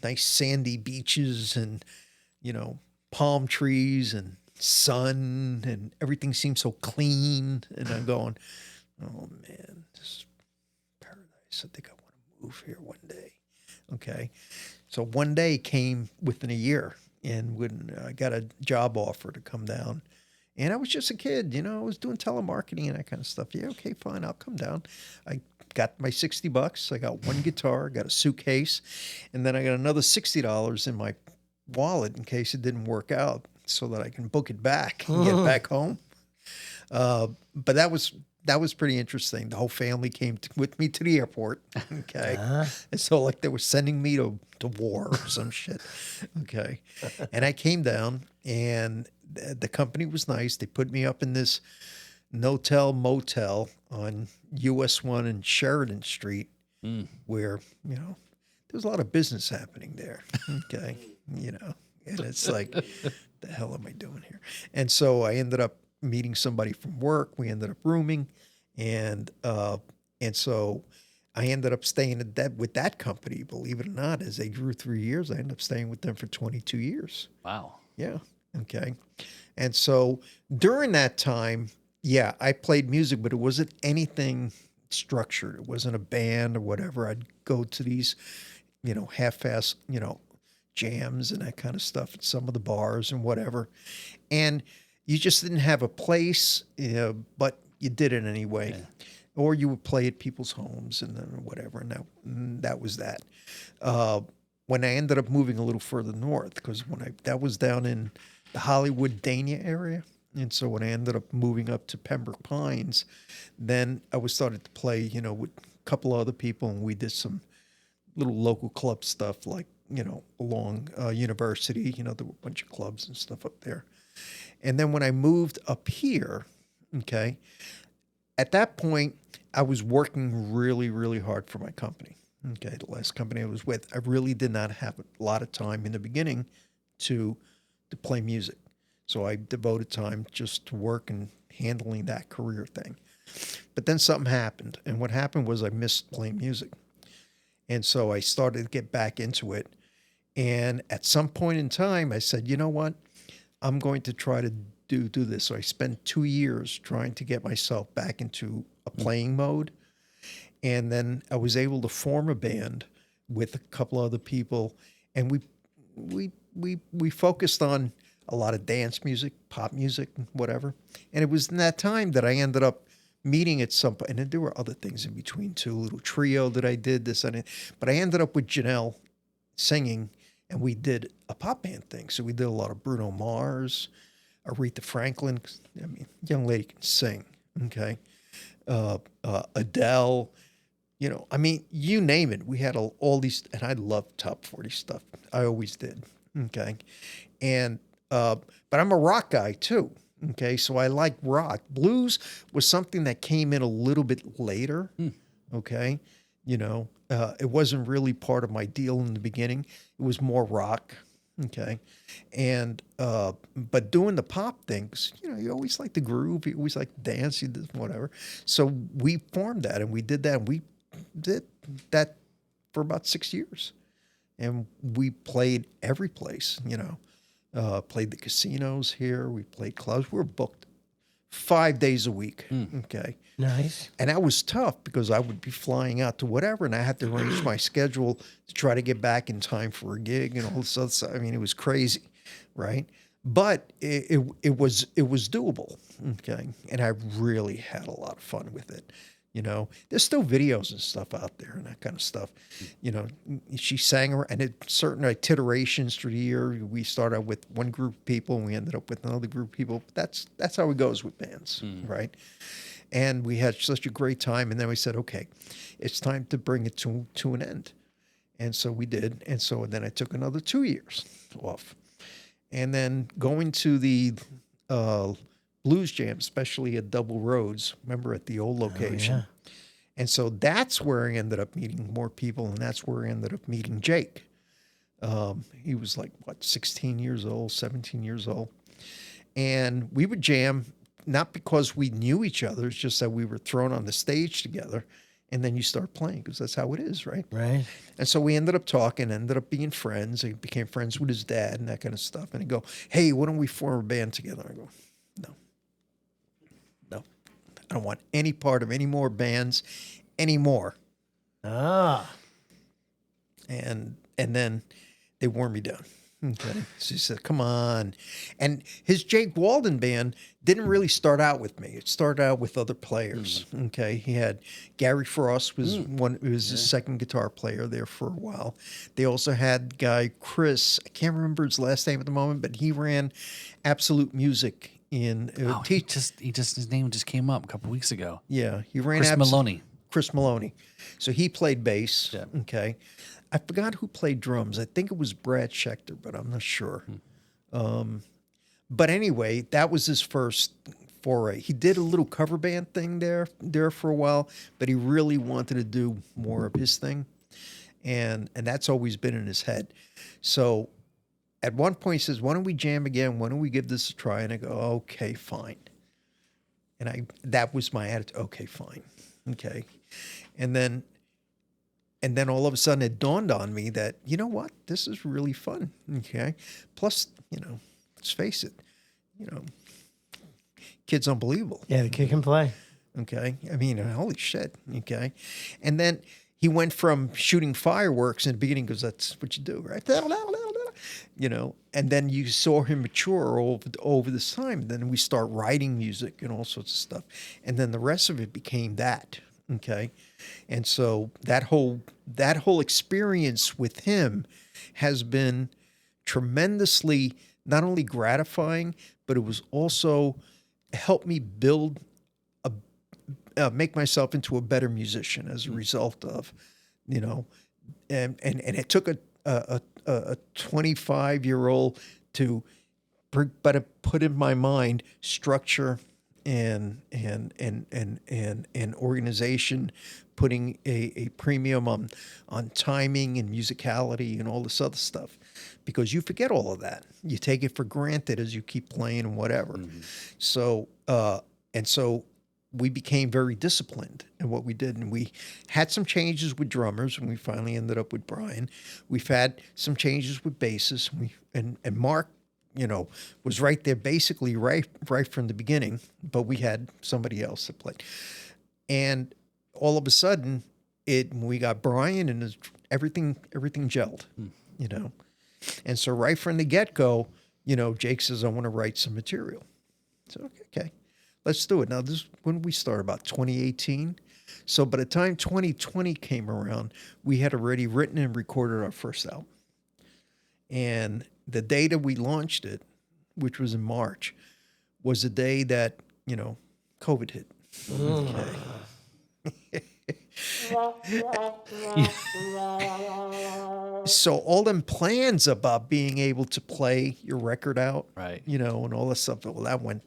nice sandy beaches and palm trees and sun and everything seemed so clean. And I'm going, oh man, this is paradise. I think I want to move here one day. Okay, so one day came within a year, and when I got a job offer to come down. And I was just a kid, I was doing telemarketing and that kind of stuff. Yeah, okay, fine, I'll come down. I got my $60. I got one guitar, got a suitcase, and then I got another $60 in my wallet in case it didn't work out so that I can book it back and get back home. But that was that was pretty interesting. The whole family came with me to the airport. Okay, and so like they were sending me to war or some shit. Okay, and I came down, and the company was nice. They put me up in this no-tell motel on US 1 and Sheridan Street, where there was a lot of business happening there. Okay, and it's like, the hell am I doing here? And so I ended up meeting somebody from work. We ended up rooming, and so I ended up staying with that company. Believe it or not, as they grew 3 years, I ended up staying with them for 22 years. Wow. Yeah. Okay. And so during that time, yeah, I played music, but it wasn't anything structured. It wasn't a band or whatever. I'd go to these, half-ass, jams and that kind of stuff at some of the bars and whatever. And you just didn't have a place, but you did it anyway. Yeah. Or you would play at people's homes and then whatever. And that was that. When I ended up moving a little further north, because that was down in the Hollywood, Dania area. And so when I ended up moving up to Pembroke Pines, then I was started to play, with a couple of other people, and we did some little local club stuff, like, along University. There were a bunch of clubs and stuff up there. And then when I moved up here, okay, at that point, I was working really, really hard for my company. Okay, the last company I was with, I really did not have a lot of time in the beginning to play music. So I devoted time just to work and handling that career thing. But then something happened. And what happened was I missed playing music. And so I started to get back into it. And at some point in time, I said, you know what? I'm going to try to do this. So I spent 2 years trying to get myself back into a playing mode. And then I was able to form a band with a couple other people. And we focused on a lot of dance music, pop music, whatever. And it was in that time that I ended up meeting at some point. And then there were other things in between too, a little trio that I did, this and that. But I ended up with Janelle singing, and we did a pop band thing. So we did a lot of Bruno Mars, Aretha Franklin. Young lady can sing, okay? Adele, you name it. We had all these, and I loved top 40 stuff. I always did, okay? And but I'm a rock guy too. Okay, so I like rock. Blues was something that came in a little bit later. Okay, it wasn't really part of my deal in the beginning. It was more rock. Okay, and but doing the pop things, you always like the groove. You always like to dance. You did whatever. So we formed that, and we did that. And we did that for about 6 years, and we played every place. Played the casinos here. We played clubs. We were booked 5 days a week. Okay. Nice. And that was tough because I would be flying out to whatever, and I had to arrange my schedule to try to get back in time for a gig and all this other stuff. It was crazy, right? But it was doable. Okay. And I really had a lot of fun with it. There's still videos and stuff out there and that kind of stuff. She sang her, and certain iterations through the year. We started out with one group of people, and we ended up with another group of people. That's how it goes with bands, right? And we had such a great time, and then we said, okay, it's time to bring it to an end. And so we did. And so then I took another 2 years off. And then going to the blues jam, especially at Double Roads, remember, at the old location. Oh, yeah. And so that's where I ended up meeting more people, and that's where I ended up meeting Jake. He was like, 16 years old, 17 years old. And we would jam, not because we knew each other, it's just that we were thrown on the stage together, and then you start playing, because that's how it is, right? Right. And so we ended up talking, ended up being friends. I became friends with his dad and that kind of stuff. And he'd go, hey, why don't we form a band together? I go, no. I don't want any part of any more bands anymore. Ah. And then they wore me down. Okay. So he said, come on. And his Jake Walden band didn't really start out with me. It started out with other players. Okay. He had Gary Frost was his second guitar player there for a while. They also had guy Chris, I can't remember his last name at the moment, but he ran Absolute Music in Oh, he just his name just came up a couple weeks ago. yeah, he ran Chris Maloney. Chris Maloney. So he played bass. Yeah. Okay. I forgot who played drums. I think it was Brad Schechter, but I'm not sure. But anyway, that was his first foray. He did a little cover band thing there for a while, but he really wanted to do more of his thing. And that's always been in his head. So at one point he says, "Why don't we jam again? Why don't we give this a try?" And I go, "Okay, fine." And that was my attitude. Okay, fine. Okay. And then all of a sudden it dawned on me that, you know what? This is really fun. Okay. Plus, let's face it, kid's unbelievable. Yeah, the kid can play. Okay. I mean, holy shit. Okay. And then he went from shooting fireworks in the beginning because that's what you do, right? And then you saw him mature over this time. Then we start writing music and all sorts of stuff. And then the rest of it became that. Okay. And so that whole experience with him has been tremendously not only gratifying, but it was also helped me build make myself into a better musician as a result of, and it took a 25-year-old to put in my mind structure and organization, putting a premium on timing and musicality and all this other stuff, because you forget all of that. You take it for granted as you keep playing and whatever. Mm-hmm. So we became very disciplined in what we did, and we had some changes with drummers, and we finally ended up with Brian. We've had some changes with bassists, and Mark, was right there basically right from the beginning, but we had somebody else that played. And all of a sudden, we got Brian, and everything gelled, And so right from the get-go, Jake says, "I want to write some material." So, okay. Let's do it. Now, when we started, about 2018. So by the time 2020 came around, we had already written and recorded our first album. And the day that we launched it, which was in March, was the day that, COVID hit. Okay. So all them plans about being able to play your record out, right? And all this stuff, well, that went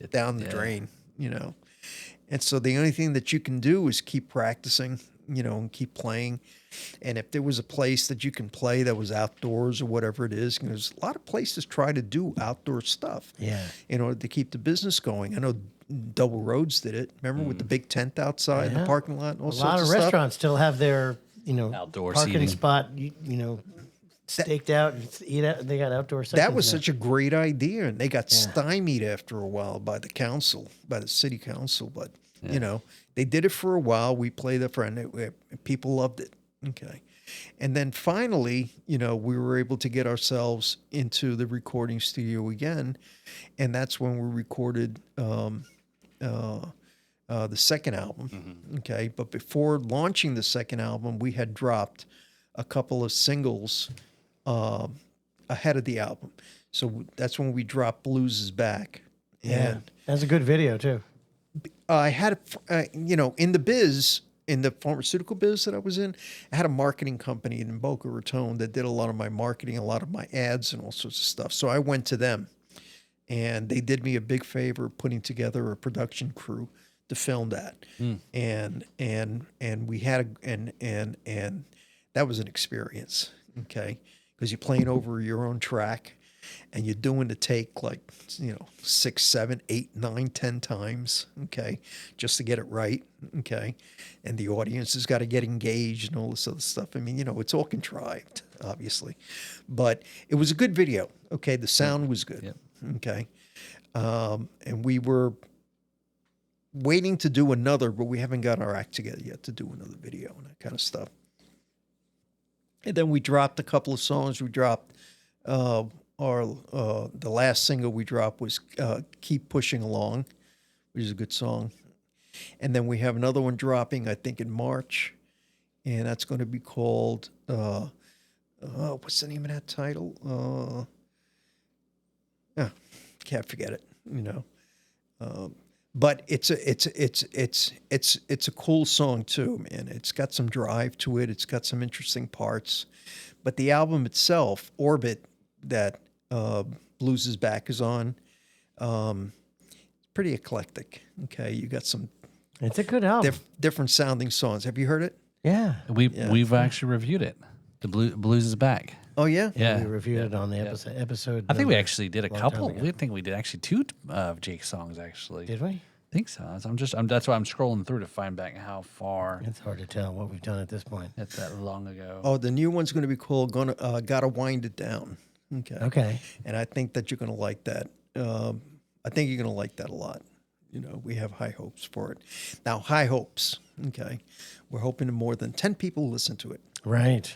down the drain, And so the only thing that you can do is keep practicing, and keep playing. And if there was a place that you can play that was outdoors or whatever it is, there's a lot of places try to do outdoor stuff, in order to keep the business going. I know Double Roads did it. Remember with the big tent outside in the parking lot and all sorts of stuff? A lot of restaurants still have their, outdoor parking seating spot, staked out and eat out. They got outdoor sections. That was such a great idea, and they got stymied after a while by the city council. But they did it for a while. We played it for, and people loved it. Okay, and then finally, we were able to get ourselves into the recording studio again, and that's when we recorded the second album. Mm-hmm. Okay, but before launching the second album, we had dropped a couple of singles ahead of the album. So that's when we dropped Blues Is Back. And that's a good video too. I had, in the biz, in the pharmaceutical biz that I was in, I had a marketing company in Boca Raton that did a lot of my marketing, a lot of my ads and all sorts of stuff. So I went to them, and they did me a big favor putting together a production crew to film that. And we had and that was an experience, okay? Because you're playing over your own track, and you're doing the take 6, 7, 8, 9, 10 times, okay, just to get it right, okay? And the audience has got to get engaged and all this other stuff. I mean, it's all contrived, obviously. But it was a good video, okay? The sound was good, okay? And we were waiting to do another, but we haven't got our act together yet to do another video and that kind of stuff. And then we dropped a couple of songs. We dropped the last single we dropped was "Keep Pushing Along," which is a good song. And then we have another one dropping, I think, in March, and that's going to be called what's the name of that title? can't forget it. But it's a cool song too, man. It's got some drive to it. It's got some interesting parts. But the album itself, Orbit, that Blues is Back is on, pretty eclectic. Okay, you got some It's a good album. different sounding songs. Have you heard it? Yeah. We've actually reviewed it. The Blues is Back. Oh yeah. Yeah. We reviewed it on the episode. I think we number actually did a long couple. time ago. We think we did actually 2 of Jake's songs actually. Did we? I think so. That's why I'm scrolling through to find back how far It's hard to tell what we've done at this point. it's that long ago. Oh, the new one's going to be cool. Gotta wind it down. Okay. Okay. And I think that you're going to like that. I think you're going to like that a lot. We have high hopes for it. Now, high hopes. Okay. We're hoping more than 10 people listen to it. Right.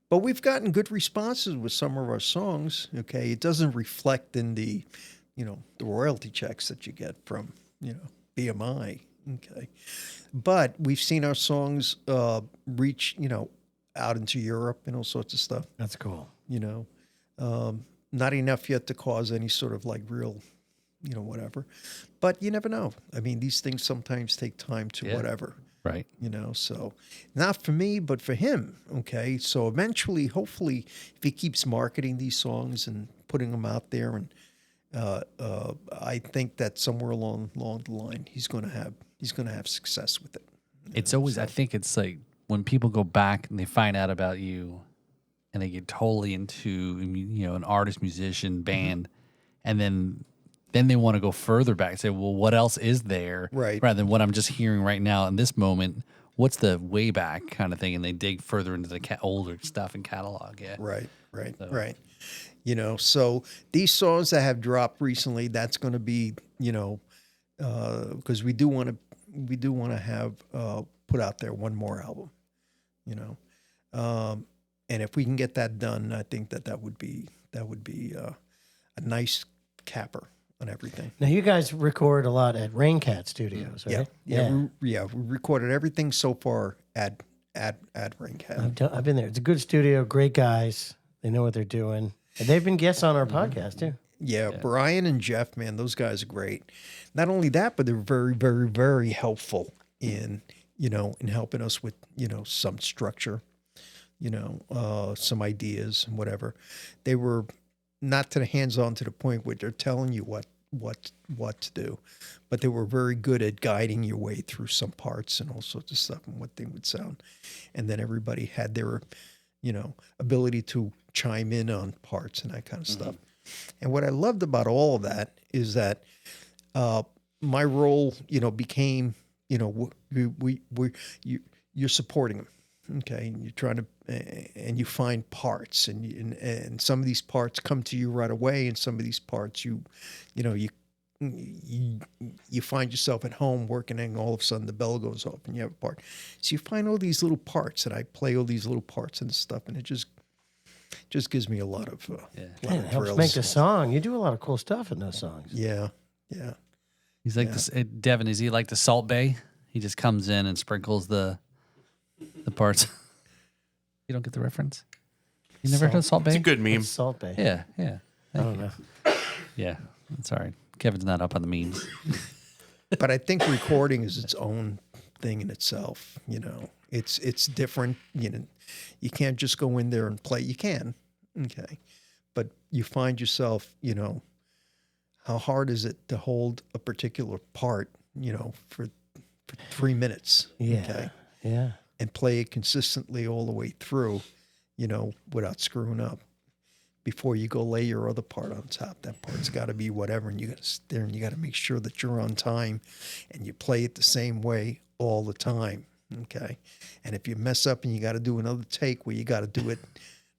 But we've gotten good responses with some of our songs. Okay. It doesn't reflect in the royalty checks that you get from, BMI. Okay. But we've seen our songs reach, out into Europe and all sorts of stuff. That's cool. Not enough yet to cause any sort of like real, whatever. But you never know. I mean, these things sometimes take time to whatever. Right. So not for me, but for him. Okay. So eventually, hopefully, if he keeps marketing these songs and putting them out there, and I think that somewhere along the line, he's going to have success with it. It's always, I think it's like when people go back and they find out about you and they get totally into, an artist, musician, band, and then they want to go further back and say, well, what else is there? Right. Rather than what I'm just hearing right now in this moment, what's the way back kind of thing? And they dig further into the older stuff and catalog. Yeah. Right. Right. So these songs that have dropped recently, that's going to be, because we do want to have put out there one more album, and if we can get that done, I think that would be a nice capper on everything. Now, you guys record a lot at Raincat Studios, right? We recorded everything so far at Raincat. I've been there. It's a good studio, great guys. They know what they're doing. And they've been guests on our podcast, too. Yeah, Brian and Jeff, man, those guys are great. Not only that, but they're very, very, very helpful in helping us with, some structure, some ideas and whatever. They were not to the hands-on to the point where they're telling you what to do, but they were very good at guiding your way through some parts and all sorts of stuff and what they would sound. And then everybody had their, ability to chime in on parts and that kind of stuff. And what I loved about all of that is that my role, became, you're supporting them. Okay, and you're trying to, and you find parts, and some of these parts come to you right away, and some of these parts you find yourself at home working, and all of a sudden the bell goes off, and you have a part. So you find all these little parts, and I play all these little parts and stuff, and it just gives me a lot of It helps make the song. You do a lot of cool stuff in those songs. Yeah. He's like this. Devin, is he like the Salt Bay? He just comes in and sprinkles the parts. You don't get the reference? You never heard of Salt Bay? It's a good meme. It's Salt Bay. Yeah. I don't know. Yeah. That's all right. Kevin's not up on the memes. But I think recording is its own thing in itself. It's different. You can't just go in there and play. You can, okay, but you find yourself, how hard is it to hold a particular part, for 3 minutes, Yeah. okay, Yeah. and play it consistently all the way through, without screwing up. Before you go lay your other part on top, that part's got to be whatever, and you got to sit there and you got to make sure that you're on time, and you play it the same way all the time, okay? And if you mess up and you got to do another take, well, you got to do it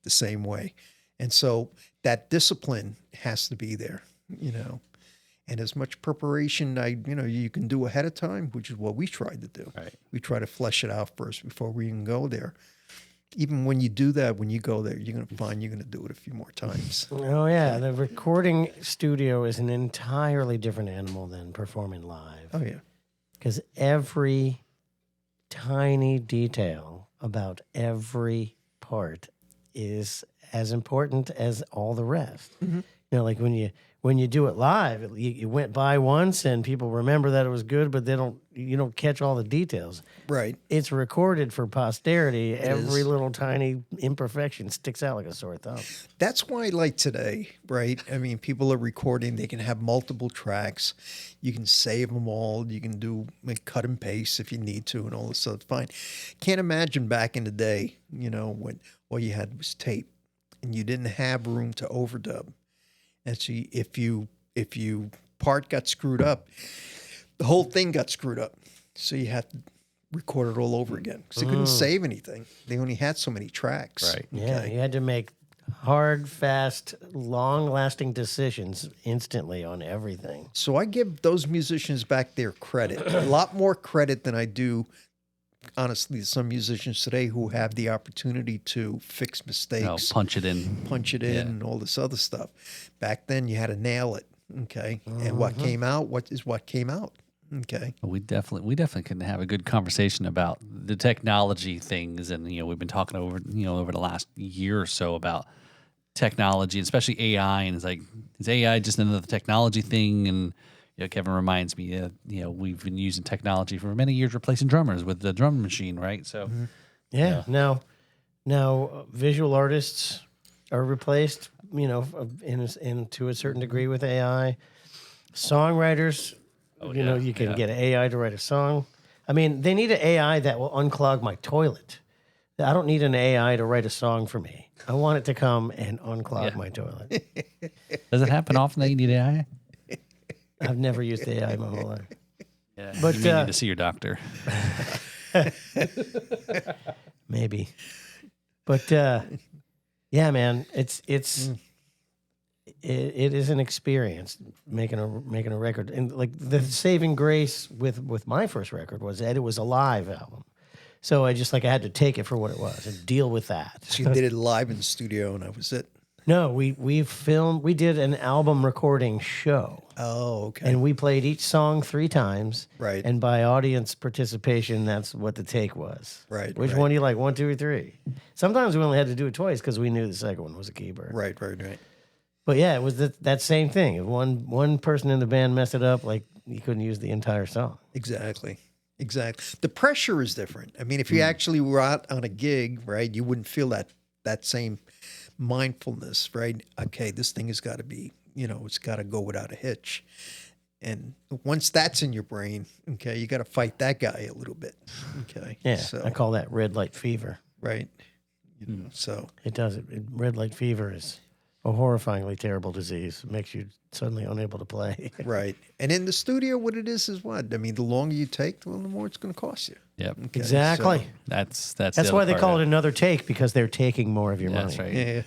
the same way. And so that discipline has to be there, and as much preparation you can do ahead of time, which is what we tried to do. Right. We try to flesh it out first before we even go there. Even when you do that, when you go there, you're going to find you're going to do it a few more times. Oh, yeah. The recording studio is an entirely different animal than performing live. Oh, yeah. Because every tiny detail about every part is as important as all the rest. Like when when you do it live, you went by once and people remember that it was good, but you don't catch all the details. Right. It's recorded for posterity. Every is. little tiny imperfection sticks out like a sore thumb. That's why, like today, right? I mean, people are recording. They can have multiple tracks. You can save them all. You can do cut and paste if you need to, and all this stuff. Fine. Can't imagine back in the day, when all you had was tape, and you didn't have room to overdub. And so if you part got screwed up, the whole thing got screwed up. So you had to record it all over again because they couldn't save anything. They only had so many tracks. Right. Yeah, you had to make hard, fast, long-lasting decisions instantly on everything. So I give those musicians back their credit, a lot more credit than I do, honestly, some musicians today who have the opportunity to fix mistakes, punch it in. and all this other stuff. Back then, you had to nail it, okay? And what came out, what came out, okay? We definitely can have a good conversation about the technology things, and we've been talking over the last year or so about technology, especially AI, and it's like, is AI just another technology thing? And Kevin reminds me that we've been using technology for many years, replacing drummers with the drum machine, right? So Yeah. Now visual artists are replaced, to a certain degree with AI. Songwriters, you can get an AI to write a song. I mean, they need an AI that will unclog my toilet. I don't need an AI to write a song for me. I want it to come and unclog my toilet. Does it happen often that you need AI? I've never used AI my whole life. Yeah, But, you may need to see your doctor. Maybe. But yeah, man, it is an experience making a record. And like the saving grace with my first record was that it was a live album. So I had to take it for what it was and deal with that. So you did it live in the studio, and that was it. No, we did an album recording show. Oh, okay. And we played each song 3 times. Right. And by audience participation, that's what the take was. Right, Which right. one do you like, 1, 2, or 3? Sometimes we only had to do it twice because we knew the second one was a keeper. Right. But yeah, it was that same thing. If one person in the band messed it up, like you couldn't use the entire song. Exactly. The pressure is different. I mean, if you actually were out on a gig, right, you wouldn't feel that same mindfulness, right? Okay, this thing has got to be, it's got to go without a hitch. And once that's in your brain, okay, you got to fight that guy a little bit. Okay. Yeah, So, I call that red light fever. right. So It does it. Red light fever is a horrifyingly terrible disease. It makes you suddenly unable to play. right. And in the studio, what it is what? I mean, the longer you take, the more it's going to cost you. Yep. Okay, Exactly. so- That's That's why they call it another take, because they're taking more of your money. That's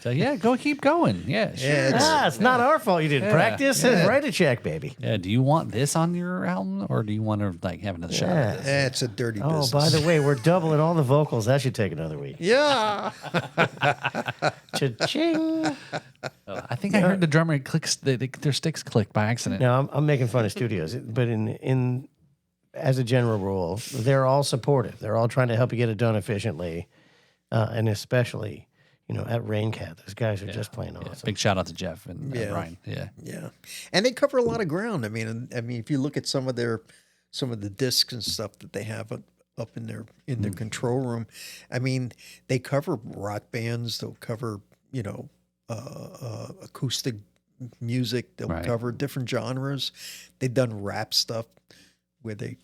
right. Yeah. So keep going. Yeah, sure. Yeah, It's not our fault you didn't practice. Write a check, baby. Yeah, do you want this on your album, or do you want to have another shot at this? It's a dirty Oh, business. by the way, we're doubling all the vocals. That should take another week. Yeah. Cha-ching. I think I heard the drummer clicks their sticks click by accident. No, I'm making fun of studios, but in as a general rule, they're all supportive. They're all trying to help you get it done efficiently, and especially, at Raincat, those guys are just plain awesome. Big shout out to Jeff and Brian. Yeah. Yeah, and they cover a lot of ground. I mean, if you look at some of the discs and stuff that they have up in their control room, I mean, they cover rock bands. They'll cover acoustic music. They'll cover different genres. They've done rap stuff where they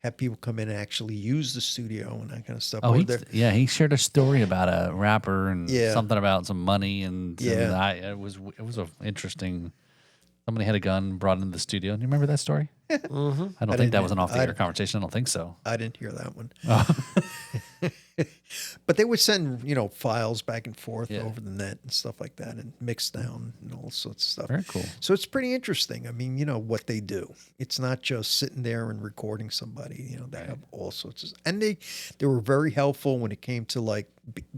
have people come in and actually use the studio and that kind of stuff. Oh, Or he they're- he shared a story about a rapper and Yeah. something about some money and Yeah. it was a interesting. Somebody had a gun brought into the studio. Do you remember that story? Mm-hmm. I don't think that was an off-the-air conversation. I don't think so. I didn't hear that one. But they would send, files back and forth over the net and stuff like that, and mix down and all sorts of stuff. Very cool. So it's pretty interesting. I mean, what they do. It's not just sitting there and recording somebody. They have all sorts of, and they were very helpful when it came to like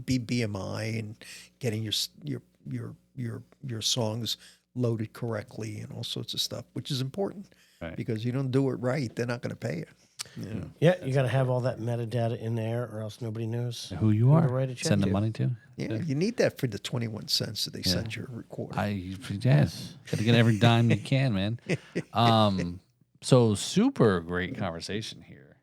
BMI and getting your songs loaded correctly and all sorts of stuff, which is important. Right. Because you don't do it right, they're not going to pay you. Yeah, you got to have all that metadata in there, or else nobody knows Who you to are? write a check Send the to. money to. Yeah, you need that for the 21 cents that they send your recorder. Yes, got to get every dime you can, man. So super great conversation here.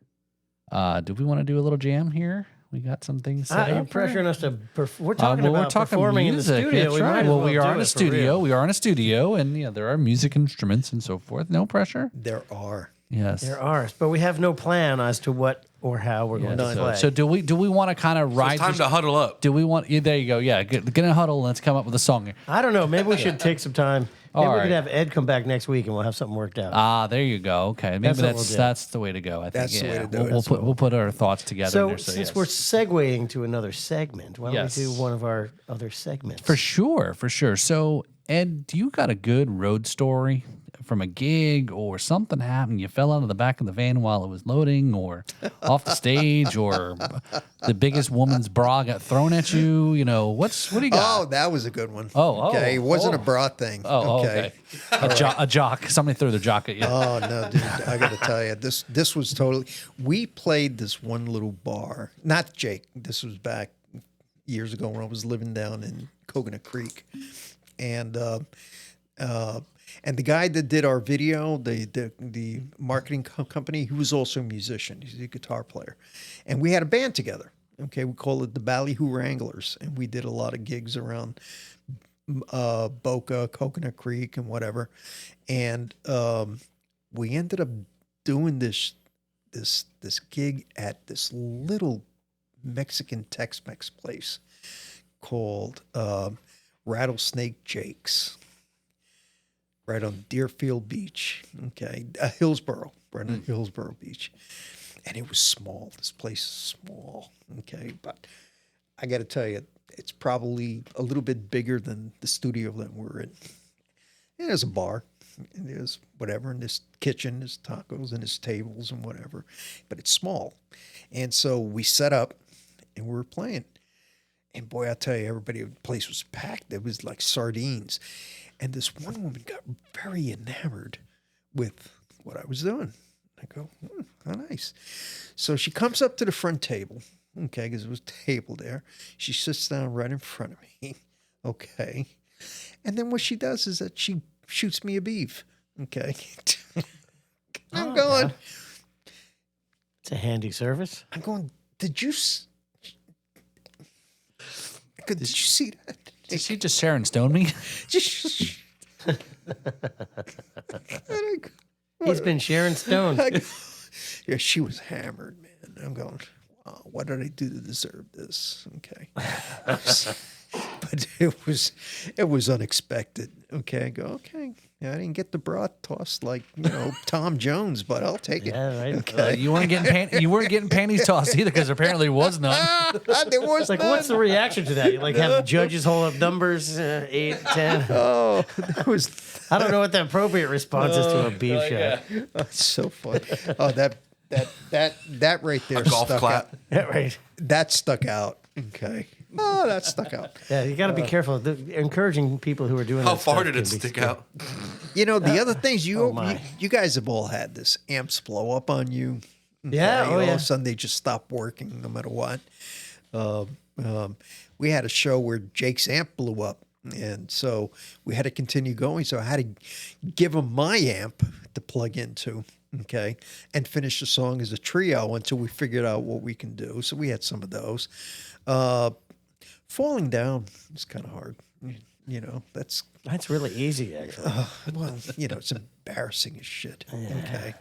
Do we want to do a little jam here? We got some things set You're up here? pressuring us to. We're talking Well, about we're talking performing music. in the studio. That's We might right. as Well, we do are in it a for studio. real. We are in a studio, and there are music instruments and so forth. No pressure. There are. Yes, There are, but we have no plan as to what or how we're going to So, play. so do we want to kind of ride? It's time this- to huddle up. Do we want? Yeah, there you go. Yeah, get in a huddle. And let's come up with a song. I don't know. Maybe we should take some time. Maybe All we could right. have Ed come back next week and we'll have something worked out. There you go. Okay, maybe That's what we'll do. that's the way to go. I think That's the way to do it We'll as put well. we'll put our thoughts together. so, in there, since yes. we're segueing to another segment, why don't Yes. we do one of our other segments? For sure. So, Ed, do you got a good road story from a gig or something happened? You fell out of the back of the van while it was loading, or off the stage, or the biggest woman's bra got thrown at you? You know, what do you got? Oh, that was a good one. Oh, okay. It wasn't a bra thing. Okay. A jock. Somebody threw their jock at you. Oh no, dude! I got to tell you, this was totally. We played this one little bar. Not Jake. This was back years ago when I was living down in Coconut Creek, and the guy that did our video, the marketing company, he was also a musician. He's a guitar player, and we had a band together. Okay, we call it the Ballyhoo Wranglers, and we did a lot of gigs around Boca, Coconut Creek, and whatever. And we ended up doing this gig at this little Mexican Tex-Mex place called Rattlesnake Jake's, right on Deerfield Beach. Okay, Hillsborough, right on Hillsborough Beach. And it was small. This place is small. Okay, but I got to tell you, it's probably a little bit bigger than the studio that we're in. And there's a bar, and there's whatever, in this kitchen, there's tacos, and there's tables and whatever, but it's small. And so we set up, and we were playing. And boy, I tell you, everybody, the place was packed. It was like sardines. And this one woman got very enamored with what I was doing. I go, how nice. So she comes up to the front table, okay, because there was a table there. She sits down right in front of me, okay. And then what she does is that she shoots me a beef, okay. I'm going, It's a handy service. did you see that? Did she just Sharon Stone me? He's been Sharon Stone. Yeah, she was hammered, man. I'm going, wow, what did I do to deserve this? Okay. But it was unexpected. Okay. I go, okay. Yeah, I didn't get the bra tossed like, Tom Jones, but I'll take it. Yeah, right. Okay. You weren't getting panties tossed either, because apparently there was none. There was It's like, none. what's the reaction to that? You like have judges hold up numbers, 8, 10. Oh, that was I don't know what the appropriate response is to a beef shot. that's so funny. Oh, that right there A golf stuck clap. out. Yeah, right. That stuck out. Okay. Oh, that stuck out. Yeah, you got to be careful. Encouraging people who are doing How that far stuff did it can be stick scary. out? The other things my. you guys have all had this. Amps blow up on you. Yeah, All yeah. of a sudden they just stop working no matter what. We had a show where Jake's amp blew up, and so we had to continue going. So I had to give him my amp to plug into, okay, and finish the song as a trio until we figured out what we can do. So we had some of those. Falling down is kind of hard. That's That's really easy, actually. well, it's embarrassing as shit. Okay.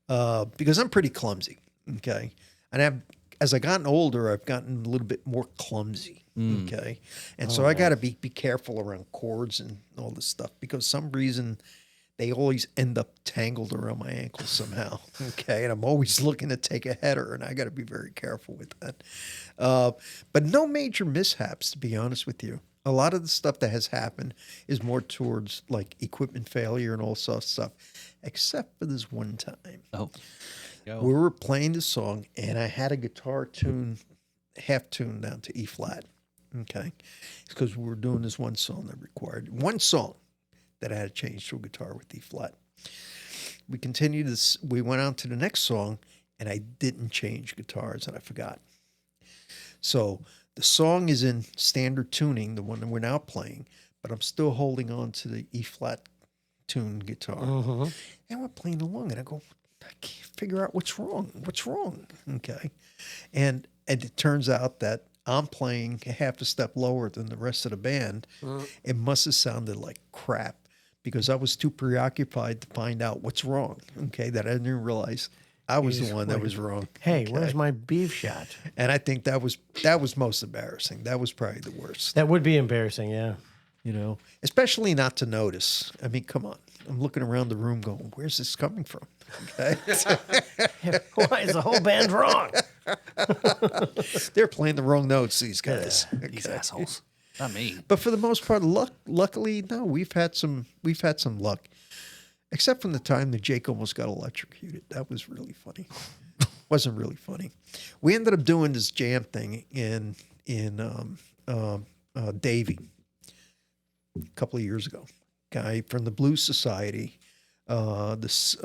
Because I'm pretty clumsy. Okay. And as I gotten older, I've gotten a little bit more clumsy. Okay. And so I got to be careful around chords and all this stuff, because some reason they always end up tangled around my ankles somehow. Okay. And I'm always looking to take a header, and I got to be very careful with that. But no major mishaps, to be honest with you. A lot of the stuff that has happened is more towards like equipment failure and all sorts of stuff, except for this one time. Oh, We were playing the song, and I had a guitar tune, half tuned down to E flat. Okay. It's because we were doing this one song that required one song that I had to change to a guitar with E flat. we continued this. We went on to the next song, and I didn't change guitars, and I forgot. So the song is in standard tuning, the one that we're now playing, but I'm still holding on to the E flat tune guitar. And we're playing along, and I go, I can't figure out what's wrong. What's wrong? Okay, and it turns out that I'm playing half a step lower than the rest of the band. It must have sounded like crap because I was too preoccupied to find out what's wrong. Okay, that I didn't realize I was the one that was wrong. Hey, okay? where's my beef shot? And I think that was most embarrassing. That was probably the worst. That would be embarrassing, yeah. You know, especially not to notice. I mean, come on. I'm looking around the room going, where's this coming from? Okay. Why is the whole band wrong? They're playing the wrong notes, these guys. These assholes. Not me. But for the most part, luckily, no, we've had some luck. Except from the time that Jake almost got electrocuted. That was really funny. Wasn't really funny. We ended up doing this jam thing in Davie a couple of years ago. Guy from the Blues Society. This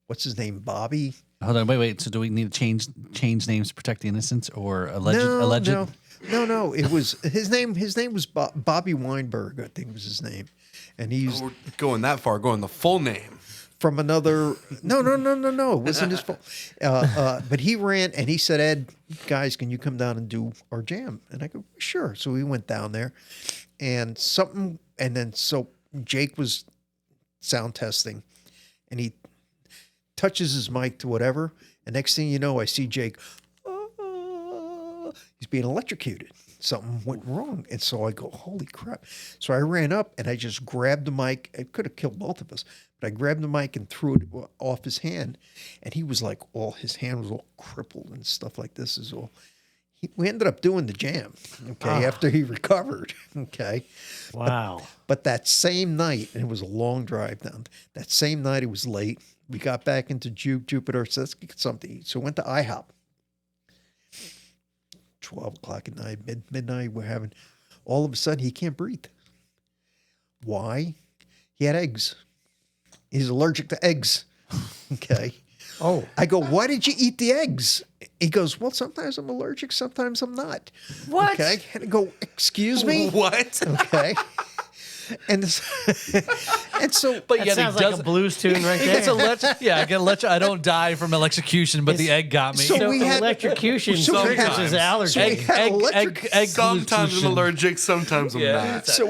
what's his name? Bobby. Hold on, wait. So do we need to change names to protect the innocents or alleged? No. It was his name. His name was Bobby Weinberg, I think was his name, and he's We're going that far, going the full name. from another. No. It wasn't his fault. But he ran and he said, "Ed, guys, can you come down and do our jam?" And I go, "Sure." So we went down there, and so Jake was sound testing, and he touches his mic to whatever, and next thing you know, I see Jake. He's being electrocuted. Something went wrong. And so I go, holy crap. So I ran up and I just grabbed the mic. It could have killed both of us, but I grabbed the mic and threw it off his hand. And he was like, his hand was all crippled and stuff like this. We ended up doing the jam, okay, after he recovered, okay. Wow. But that same night, and it was a long drive down, that same night it was late. We got back into Jupiter, so let's get something to eat. So we went to IHOP. 12 o'clock at night, midnight, we're having, all of a sudden, he can't breathe. Why? He had eggs. He's allergic to eggs. Okay. Oh. I go, why did you eat the eggs? He goes, well, sometimes I'm allergic, sometimes I'm not. What? Okay. And I go, excuse me? What? Okay. And so, But That yet sounds he like does a blues tune right He gets there. I get I don't die from electrocution, but the egg got me. So we had- electrocution so we triggers had- his so we allergy. had electric- Sometimes I'm allergic, sometimes I'm not. So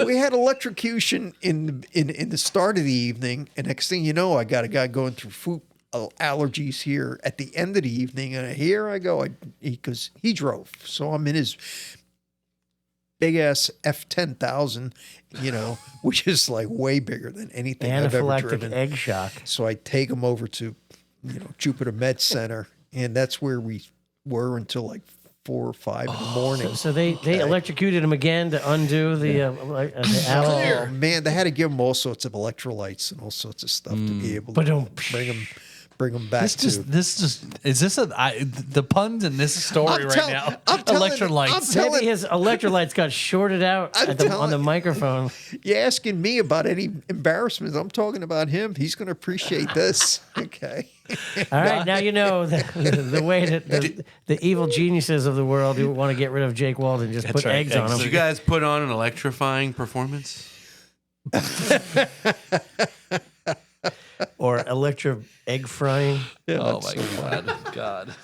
we had electrocution in the start of the evening, and next thing you know, I got a guy going through food allergies here at the end of the evening, and here I go, because he drove, so I'm in his big ass F10,000, which is like way bigger than anything I've ever Anaphylactic driven. egg shock. So I take him over to, Jupiter Med Center, and that's where we were until like 4 or 5 in the morning. So they electrocuted him again to undo the allergy. Oh man, they had to give him all sorts of electrolytes and all sorts of stuff to be able to bring him back. The puns in this story now? Electrolytes. Maybe his electrolytes got shorted out on the microphone. You're asking me about any embarrassments. I'm talking about him. He's going to appreciate this. Okay. All right, now you know the way that the evil geniuses of the world who want to get rid of Jake Walden just put right, eggs on eggs. Did him. you guys put on an electrifying performance? Or electro egg frying. Oh my God.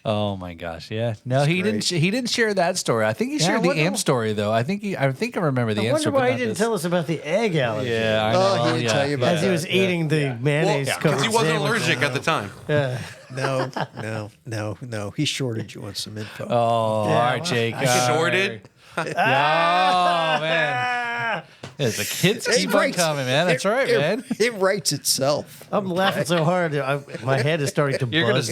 Oh my gosh, yeah. No, he didn't. He didn't share that story. I think he shared the amp story though. I think I remember the I amp wonder story. why but he not didn't this. tell us about the egg allergy. Yeah, I know. Oh, he didn't tell you about As he was eating the mayonnaise Because he wasn't allergic at the time. No. He shorted you on some info. Oh, all right, Jake. Shorted? Oh man, yeah, the kids keep on coming, man. That's right, man. It writes itself. I'm laughing so hard, my head is starting to buzz.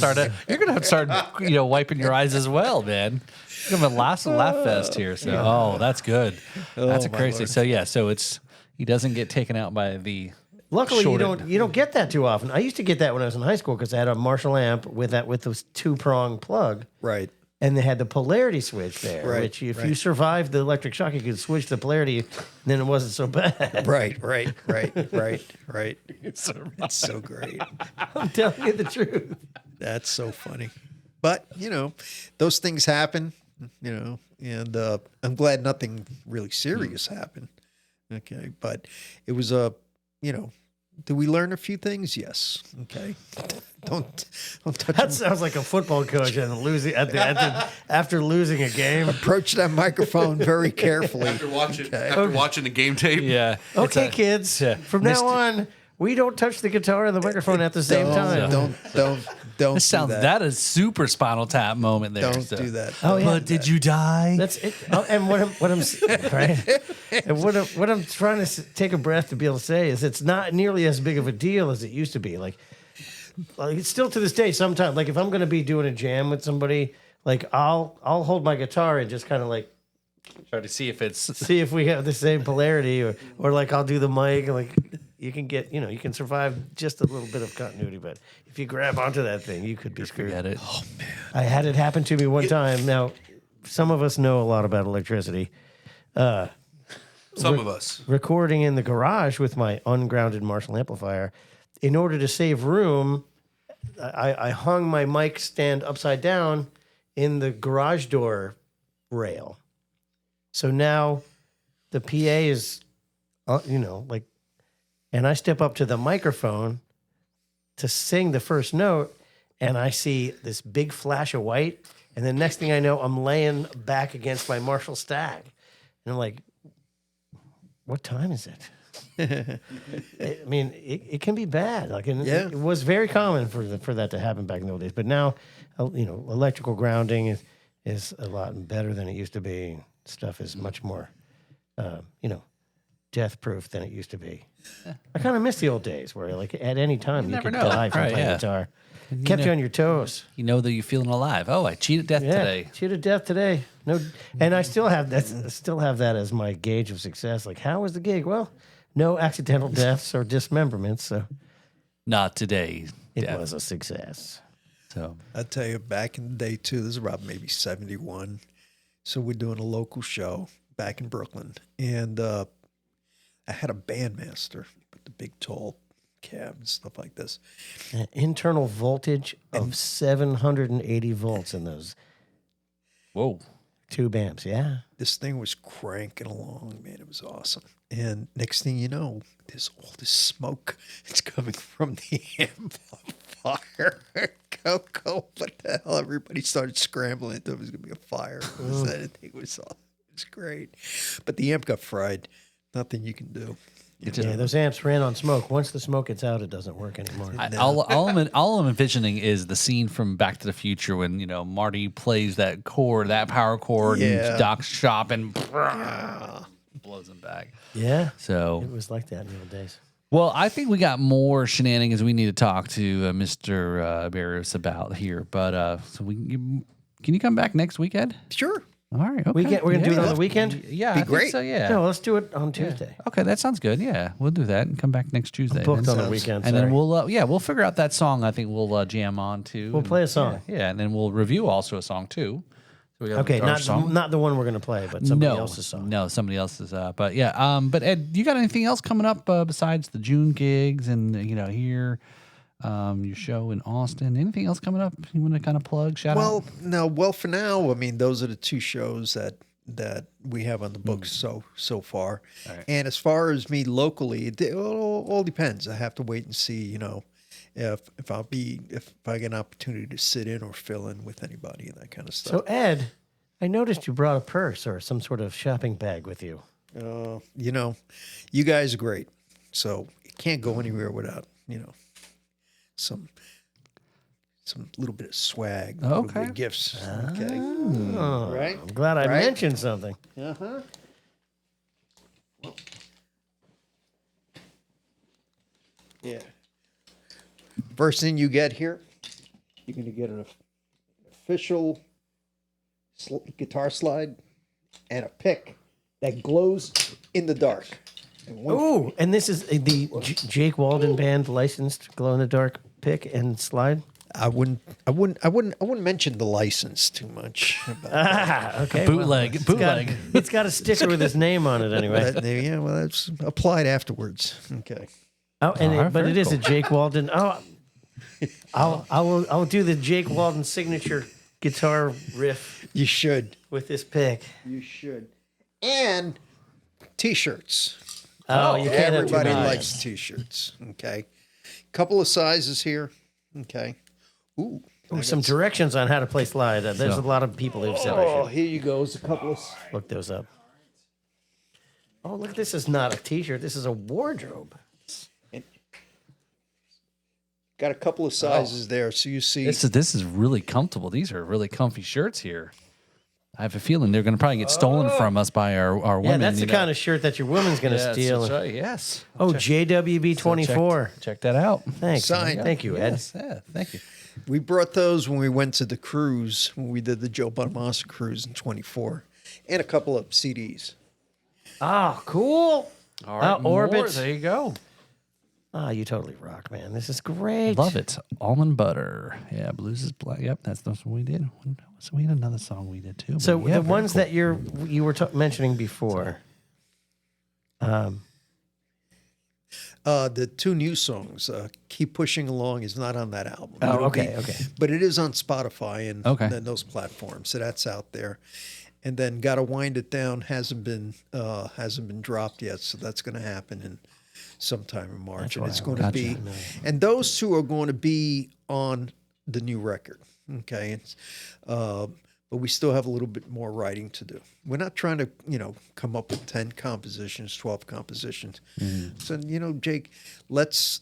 You're gonna start wiping your eyes as well, man. You're gonna have a laugh fest here. So, that's good. That's a crazy. Lord. So he doesn't get taken out by the. Luckily, shorted. you don't get that too often. I used to get that when I was in high school because I had a Marshall amp with those 2-prong plug, Right. and they had the polarity switch there, Right, which if right. you survived the electric shock, you could switch the polarity, and then it wasn't so bad. Right. It's so great. I'm telling you the truth. That's so funny. But, those things happen, and I'm glad nothing really serious happened. Okay. But it was did we learn a few things? Yes. Okay. Don't touch That sounds like a football coach and losing after losing a game. approach that microphone very carefully. After watching the game tape. Yeah. Okay, kids. From now on, we don't touch the guitar and the microphone at the same time. Don't This do sounds that. that is super Spinal Tap moment there. Don't so. do that. Oh, yeah. But did you die? That's it. Oh, and what I'm right. And what I'm trying to take a breath to be able to say is it's not nearly as big of a deal as it used to be. Like it's still to this day. Sometimes, like if I'm going to be doing a jam with somebody, like I'll hold my guitar and just kind of like Try to see if it's see if we have the same polarity, or like I'll do the mic. Like you can get, you can survive just a little bit of continuity, but if you grab onto that thing, you could be screwed. forget it. I had it happen to me one time. Now, some of us know a lot about electricity. Some of us. Recording in the garage with my ungrounded Marshall amplifier, in order to save room, I hung my mic stand upside down in the garage door rail. So now the PA is, and I step up to the microphone to sing the first note, and I see this big flash of white, and the next thing I know, I'm laying back against my Marshall stack, and I'm like, "What time is it?" I mean, it can be bad. Like, and Yeah. it was very common for that to happen back in the old days. But now, electrical grounding is a lot better than it used to be. Stuff is much more, death proof than it used to be. I kind of miss the old days where, like, at any time you never could know. die from Right, playing yeah. guitar. Kept you on your toes. You know that you're feeling alive. Oh, I cheated death Yeah, today. cheated death today. No, and I still have that. Still have that as my gauge of success. Like, how was the gig? Well, no accidental deaths or dismemberments, so Not today. it Death. was a success. So I tell you, back in the day too, this is about maybe 71. So we're doing a local show back in Brooklyn, and I had a bandmaster with the big tall cab and stuff like this. An internal voltage of 780 volts in those whoa. tube amps. Yeah. This thing was cranking along, man. It was awesome. And next thing you know, there's all this smoke. It's coming from the amplifier. Go, what the hell? Everybody started scrambling. There was going to be a fire. It was great. But the amp got fried. Nothing you can do. Yeah, those amps ran on smoke. Once the smoke gets out, it doesn't work anymore. All I'm envisioning is the scene from Back to the Future when Marty plays that chord, that power chord, Yeah. and Doc's shop and blows him back. Yeah. So It was like that in the old days. well, I think we got more shenanigans we need to talk to Mr. Berrios about here. But can you come back next weekend? Sure. All right, okay. We're going to do it on the weekend? Yeah, I think great. so, yeah. No, let's do it on Tuesday. Okay, that sounds good. Yeah, we'll do that and come back next Tuesday. Booked then. on the weekend. And then sorry. we'll figure out that song. I think we'll jam on too. We'll play a song. Yeah, and then we'll review also a song too. So we got Okay, our song. not the one we're going to play, but somebody else's song. No, somebody else's. But yeah. But Ed, you got anything else coming up besides the June gigs and here, your show in Austin? Anything else coming up you want to kind of plug? Shout out. Well, for now, I mean, those are the two shows that we have on the books so far. Right. And as far as me locally, it all depends. I have to wait and see, if I get an opportunity to sit in or fill in with anybody and that kind of stuff. So, Ed, I noticed you brought a purse or some sort of shopping bag with you. You guys are great, so you can't go anywhere without some little bit of swag, a little bit Okay. of gifts. Okay, Oh, right? I'm glad I Right? mentioned something. Yeah. First thing you get here, you're going to get an official guitar slide and a pick that glows in the dark. And one- Ooh, and this is the Jake Walden Band licensed glow in the dark pick and slide. I wouldn't mention the license too much. About that. Okay. Bootleg. Well, Bootleg. it's got a sticker with his name on it anyway. Yeah, well, that's applied afterwards. Okay. Oh, and All right, but it very is a Jake Walden. Oh, I'll do the Jake Walden signature guitar riff You should. with this pick. You should. And T-shirts. Oh, you can't have too Everybody many. likes T-shirts. Okay. Couple of sizes here. Okay. Ooh. I got Some directions on how to play slide. There's a lot of people who've said I Oh, should here you go. It's a couple of. look those up. Oh, look, this is not a T-shirt. This is a wardrobe. Got a couple of sizes there, so you see. This is really comfortable. These are really comfy shirts here. I have a feeling they're going to probably get stolen from us by our Yeah, women. that's the kind of shirt that your woman's going to Yes, steal. that's right. Yes. Oh, JWB 24. Check that out. Thanks. Signed. Thank you, Ed. Yes, yeah, thank you. We brought those when we went to the cruise, when we did the Joe Bonamassa cruise in 24, and a couple of CDs. Oh, cool. All right, Orbit. There you go. Ah, you totally rock, man. This is great. Love it. Almond butter. Yeah, blues is black. Yep, that's what we did. So we had another song we did too. So but yeah, the very ones cool. that you were mentioning before. The two new songs, Keep Pushing Along, is not on that album. Oh, It'll okay, be- okay. But it is on Spotify and Okay. then those platforms, so that's out there. And then Gotta Wind It Down hasn't been dropped yet, so that's going to happen in sometime in March, and it's going to be. And those two are going to be on the new record. Okay, but we still have a little bit more writing to do. We're not trying to, come up with 10 compositions, 12 compositions. So, Jake, let's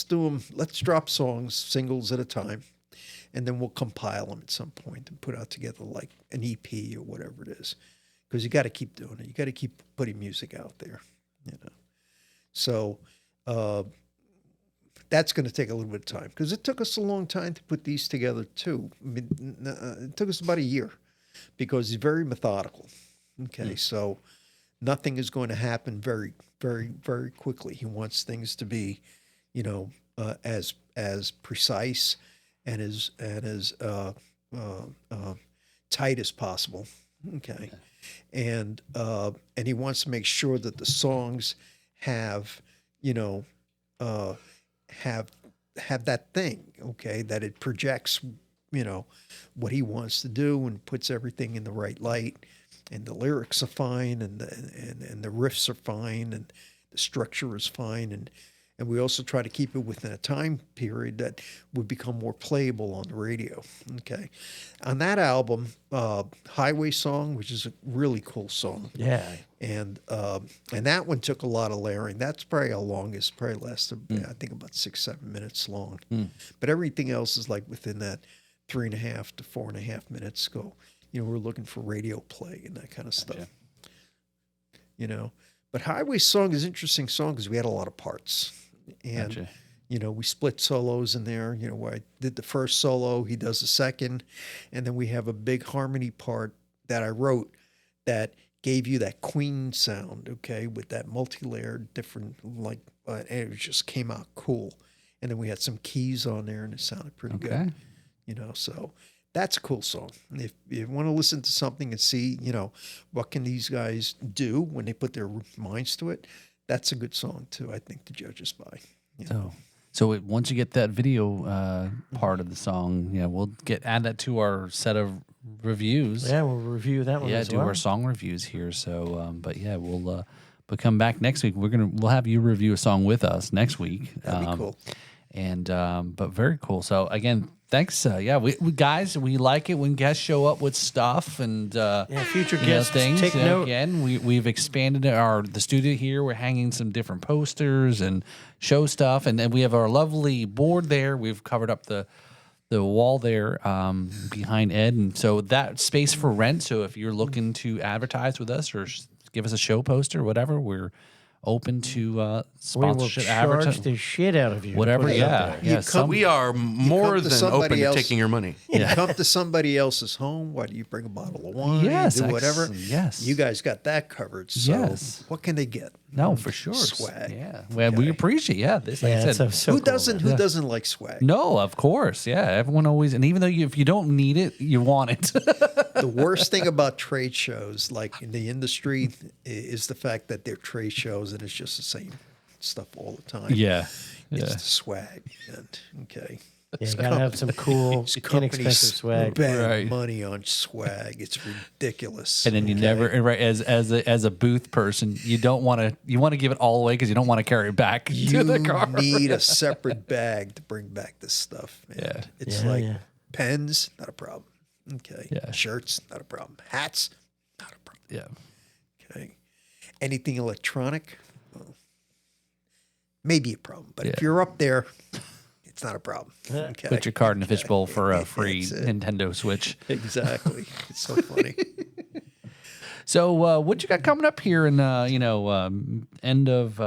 do them. Let's drop songs, singles at a time, and then we'll compile them at some point and put out together like an EP or whatever it is. Because you got to keep doing it. You got to keep putting music out there, So that's going to take a little bit of time because it took us a long time to put these together too. I mean, it took us about a year because he's very methodical. Okay, so nothing is going to happen very, very, very quickly. He wants things to be, as precise and as tight as possible. Okay, and he wants to make sure that the songs have, have that thing, okay, that it projects, what he wants to do and puts everything in the right light, and the lyrics are fine, and the riffs are fine, and the structure is fine, and we also try to keep it within a time period that would become more playable on the radio. Okay, on that album, Highway Song, which is a really cool song, Yeah. and that one took a lot of layering. That's probably our longest. Probably lasted, I think, about 6-7 minutes long. But everything else is like within that 3.5 to 4.5 minutes. Go, we're looking for radio play and that kind of stuff. But Highway Song is an interesting song because we had a lot of parts, and we split solos in there. Where I did the first solo, he does the second, and then we have a big harmony part that I wrote that gave you that Queen sound, okay, with that multi-layered different, and it just came out cool. And then we had some keys on there, and it sounded pretty good. So that's a cool song. If you want to listen to something and see, what can these guys do when they put their minds to it, that's a good song too, I think, to judge us by. So once you get that video part of the song, we'll add that to our set of reviews. Yeah, we'll review that one. Yeah, as do well. our song reviews here. So, but yeah, we'll come back next week. We'll have you review a song with us next week. That'd be cool. And but very cool. So again, thanks. We guys, we like it when guests show up with stuff and future guests, things. take note. Again, we've expanded the studio here. We're hanging some different posters and show stuff, and then we have our lovely board there. We've covered up the wall there behind Ed, and so that space for rent. So if you're looking to advertise with us or give us a show poster, whatever, we're open to We will sponsorship, charge advertising, the shit out of you. to whatever. put it up Yeah, there. yeah. some- We are more to than somebody open to else. taking your money. You come to somebody else's home. Why do you bring a bottle of wine? Yes, do whatever. yes. You guys got that covered. So Yes. what can they get? No, for sure. Swag. Yeah. Well, we appreciate. Yeah. This, like I Yeah, said, so Who cool, doesn't? man. Who doesn't like swag? no, of course. Yeah. Everyone always, and even though if you don't need it, you want it. The worst thing about trade shows, like in the industry, is the fact that they're trade shows and it's just the same stuff all the time. yeah. It's the swag. And, okay. Yeah, you gotta have some cool, These inexpensive companies swag. bet Right. money on swag. It's ridiculous. And then you never, right, as a booth person, you want to give it all away because you don't want to carry it back to the car. need a separate bag to bring back this stuff. And Yeah. It's Yeah, like yeah. pens, not a problem. Okay. Yeah. Shirts, not a problem. Hats, not a problem. Yeah. Okay. Anything electronic, well, maybe a problem. But if Yeah. you're up there, it's not a problem. Okay. Put your card in a fishbowl for a free That's it. Nintendo Switch. Exactly. It's so funny. So, what you got coming up here in, end of,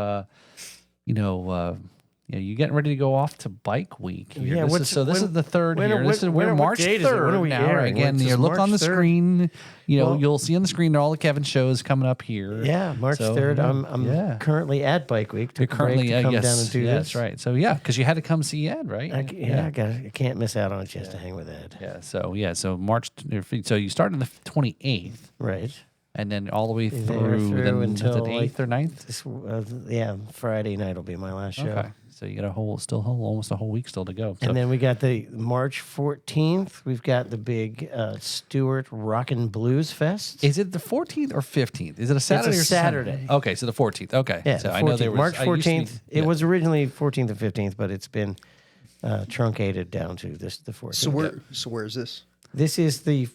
you getting ready to go off to Bike Week here. Yeah, This is the third when- here. This is when- we're what March date is it? 3rd When are we now. airing? Again, What's you this, look on the March 3rd? screen. Well- You'll see on the screen all the Kevin shows coming up here. Yeah, March So, 3rd. yeah, I'm yeah. currently at Bike Week. You're Took a break currently to come yes, down and do yeah, this. that's right. So yeah, because you had to come see Ed, right? I can't miss out on a chance to hang with Ed. Yeah. So March. So you start on the 28th, Right. and then all the way There through, then until the 8th or 9th. Friday night will be my last show. Okay. So you got almost a whole week still to go. So And then we got the March 14th. We've got the big Stewart Rockin' Blues Fest. is it the 14th or 15th? Is it a Saturday or Saturday. Sunday? Okay, so the 14th. Okay. Yeah, so the I know 14th. there was March I used to be- 14th. It was originally 14th and 15th, but it's been truncated down to the 14th. So where's this? This is the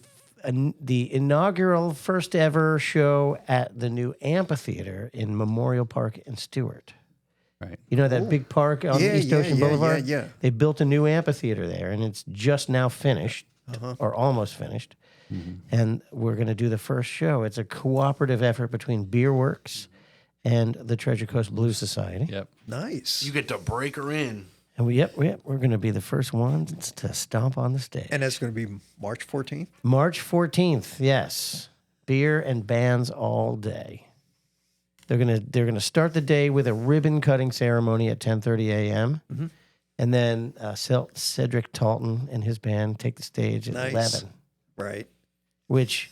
inaugural first ever show at the new amphitheater in Memorial Park in Stewart. right. You know that big park on Yeah, East yeah, Ocean yeah, Boulevard? yeah. They built a new amphitheater there, and it's just now finished, or almost finished. And we're going to do the first show. It's a cooperative effort between Beer Works and the Treasure Coast Blues Society. Yep. Nice. You get to break her in. And we're going to be the first ones to stomp on the stage. And that's going to be March 14th? March 14th, yes. Beer and bands all day. They're gonna start the day with a ribbon cutting ceremony at 10:30 a.m. And then Cedric Talton and his band take the stage at Nice. 11. Right. Which,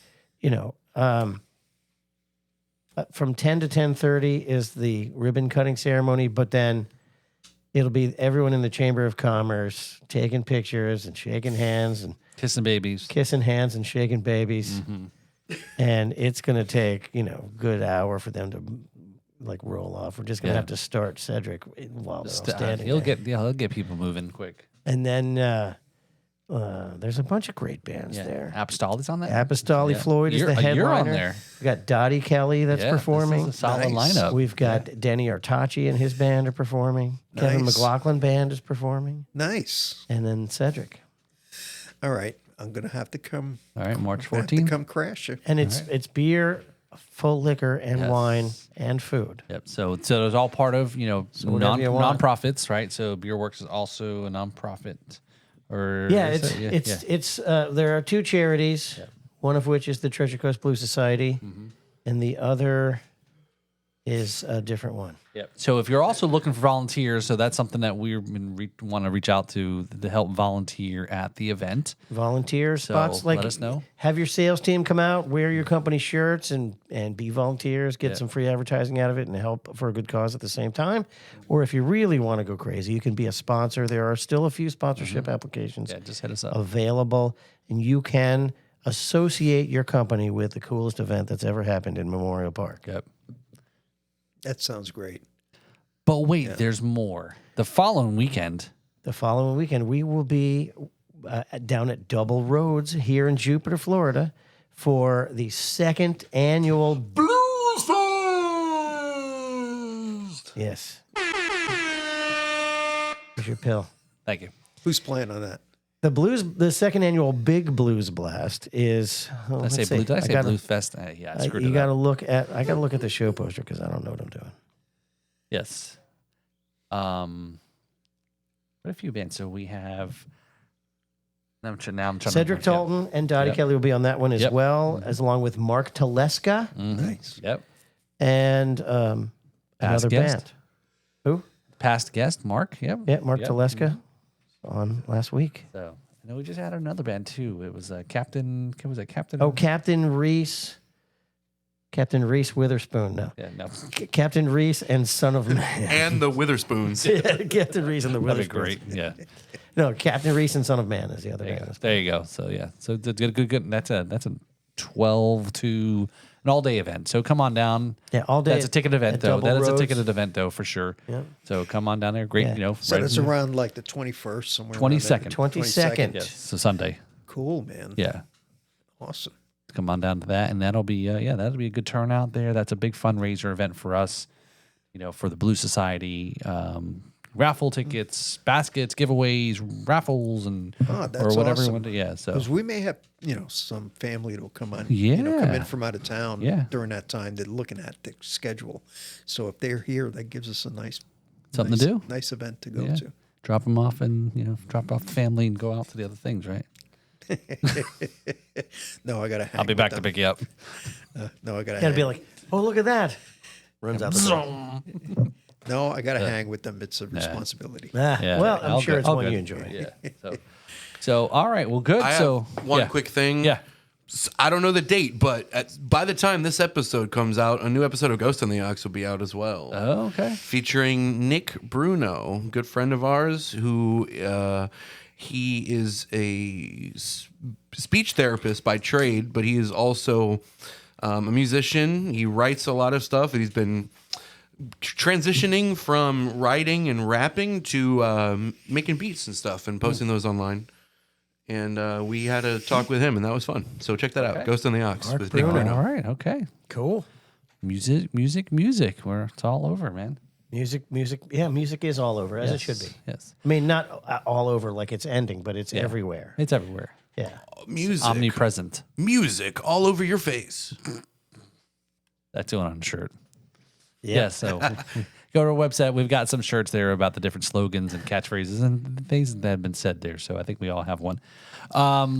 from 10 to 10:30 is the ribbon cutting ceremony, but then it'll be everyone in the Chamber of Commerce taking pictures and shaking hands and Kissing babies. kissing hands and shaking babies. And it's going to take, good hour for them to roll off. We're just going to Yeah. have to start Cedric while they're all standing He'll there. he'll get people moving quick. And then there's a bunch of great bands there. Apostoli's on that. Apostoli Yeah. Floyd is You're- the headliner. you're on there. We got Dottie Kelly that's Yeah, performing. This is a solid Nice. lineup. We've got Denny Artachi and his band are performing. Kevin Nice. McLaughlin band is performing. Nice. And then Cedric. All right. I'm going to have to come. All right, March I have to 14th. come crash it. And it's beer, full liquor, and Yes. wine and food. Yep. So it's all part of whatever you want. nonprofits, right? So Beer Works is also a nonprofit. Or Yeah, is it? it's there are two charities, one of which is the Treasure Coast Blues Society, and the other is a different one. Yep. So if you're also looking for volunteers, so that's something that we want to reach out to help volunteer at the event. Volunteer spots, let us know. Have your sales team come out, wear your company shirts, and be volunteers. Get some free advertising out of it, and help for a good cause at the same time. Or if you really want to go crazy, you can be a sponsor. There are still a few sponsorship applications Yeah, just hit us up. available, and you can associate your company with the coolest event that's ever happened in Memorial Park. Yep. That sounds great. But wait, there's more. The following weekend. The following weekend, we will be down at Double Roads here in Jupiter, Florida, for the second annual Blues Fest. Yes. Here's your pill. Thank you. Who's playing on that? The second annual Big Blues Blast is. Oh, Did I say Blues Fest? Yeah, I screwed you it got to up. look at. I got to look at the show poster because I don't know what I'm doing. Yes. What a few bands. So we have. Now I'm trying. Cedric to Talton and Dottie Yep. Kelly will be on that one as Yep. well, as along with Mark Teleska Mhm. Nice. Yep. and Past another guest. band. Who? Past guest, Mark. Yep. Yeah, Mark Yep. Teleska on last week. So I know we just had another band too. It was Captain. What was it Captain? Oh, Captain Reese. Captain Reese Witherspoon. No. Yeah, no. Captain Reese and Son of Man. And the Witherspoons. Yeah, Captain Reese and the That'd be Witherspoons. great. Yeah. No, Captain Reese and Son of Man is the other There you go. band. There you go. So yeah. So good. That's a 12 to an all day event. So come on down. Yeah, all day. That's a ticketed event at though. Double That is a Roads. ticketed event though for sure. Yeah. So come on down there. Great. Yeah. You know. So right that's in- around like the 21st, somewhere. around there. 22nd. 22nd. Yes. So Sunday. Cool, man. Yeah. Awesome. Come on down to that, and that'll be that'll be a good turnout there. That's a big fundraiser event for us, you know, for the Blue Society. Raffle tickets, baskets, giveaways, raffles, and Oh, that's or whatever. awesome. You want to, yeah, so Because we may have, some family that'll come on, come in Yeah. from out of town Yeah. during that time. They're looking at the schedule. So if they're here, that gives us a Something nice, to do. Nice event to go yeah. to. Drop them off and drop off the family and go out to the other things, right? No, I got to hang I'll be with back to them. pick you up. No, I got to Gotta be like, oh, look at that. Runs out the door. No, I got to hang with them. It's a responsibility. Ah, Yeah, well, I'm all sure good, it's all one good. you enjoy. Yeah. So all right, well, good. I have so one yeah. quick thing. Yeah. I don't know the date, but by the time this episode comes out, a new episode of Ghost on the Ox will be out as well. Oh, okay. Featuring Nick Bruno, good friend of ours, who he is a speech therapist by trade, but he is also a musician. He writes a lot of stuff, and he's been transitioning from writing and rapping to making beats and stuff and posting those online. And we had a talk with him, and that was fun. So check that out. Ghost on the Ox with Nick Bruno. Bruno. All right. Okay. Cool. Music. Where it's all over, man. Music. Yeah, music is all over, as it should be. Yes. I mean, not all over like it's ending, but it's everywhere. It's everywhere. Yeah. Music. Omnipresent. Music all over your face. That's going on a shirt. Yeah. Yeah, so go to our website. We've got some shirts there about the different slogans and catchphrases and things that have been said there. So I think we all have one.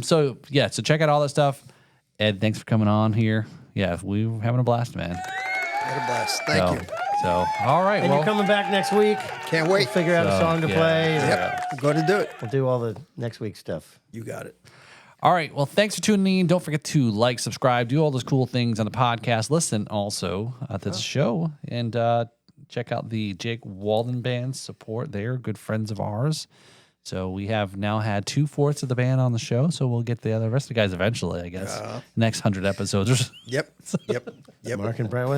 So check out all that stuff. Ed, thanks for coming on here. Yeah, we were having a blast, man. Had a blast. Thank you. So, all right. And well, you're coming back next week. Can't We'll wait. figure out a song to yeah. play. Yep. I'm going to do it. We'll do all the next week's stuff. You got it. all right. Well, thanks for tuning in. Don't forget to like, subscribe, do all those cool things on the podcast. Listen also to the show and check out the Jake Walden Band support. They're good friends of ours. So we have now had 2/4 of the band on the show. So we'll get the other rest of the guys eventually, I guess. Next 100 episodes. Yep. Mark and Brian, we'll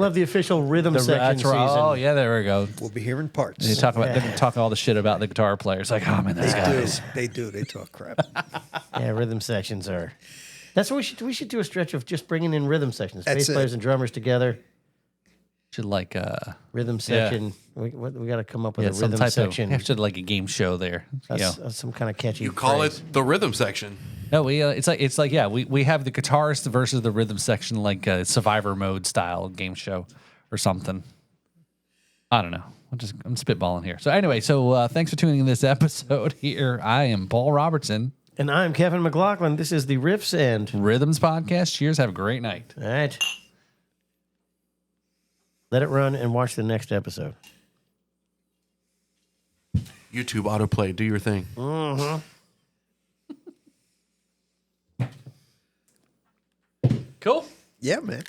have the official rhythm section season. Oh, yeah, there we go. We'll be hearing parts. They talk about they talk all the shit about the guitar players. Like, oh man, those guys. They do. They talk crap. Yeah, rhythm sections are. That's what we should do a stretch of just bringing in rhythm sections, That's bass it. players and drummers together. Should like Rhythm section. We got to come up with a some rhythm type section. of should like a game show there. That's some kind of catchy. You call phrase. it the rhythm section. No, we it's like we have the guitarist versus the rhythm section, like a Survivor mode style game show or something. I don't know. I'm spitballing here. So anyway, thanks for tuning in this episode here. I am Paul Robertson. And I'm Kevin McLaughlin. This is the Riffs and. Rhythms Podcast. Cheers. Have a great night. All right. Let it run and watch the next episode. YouTube autoplay. Do your thing. Cool. Yeah, man.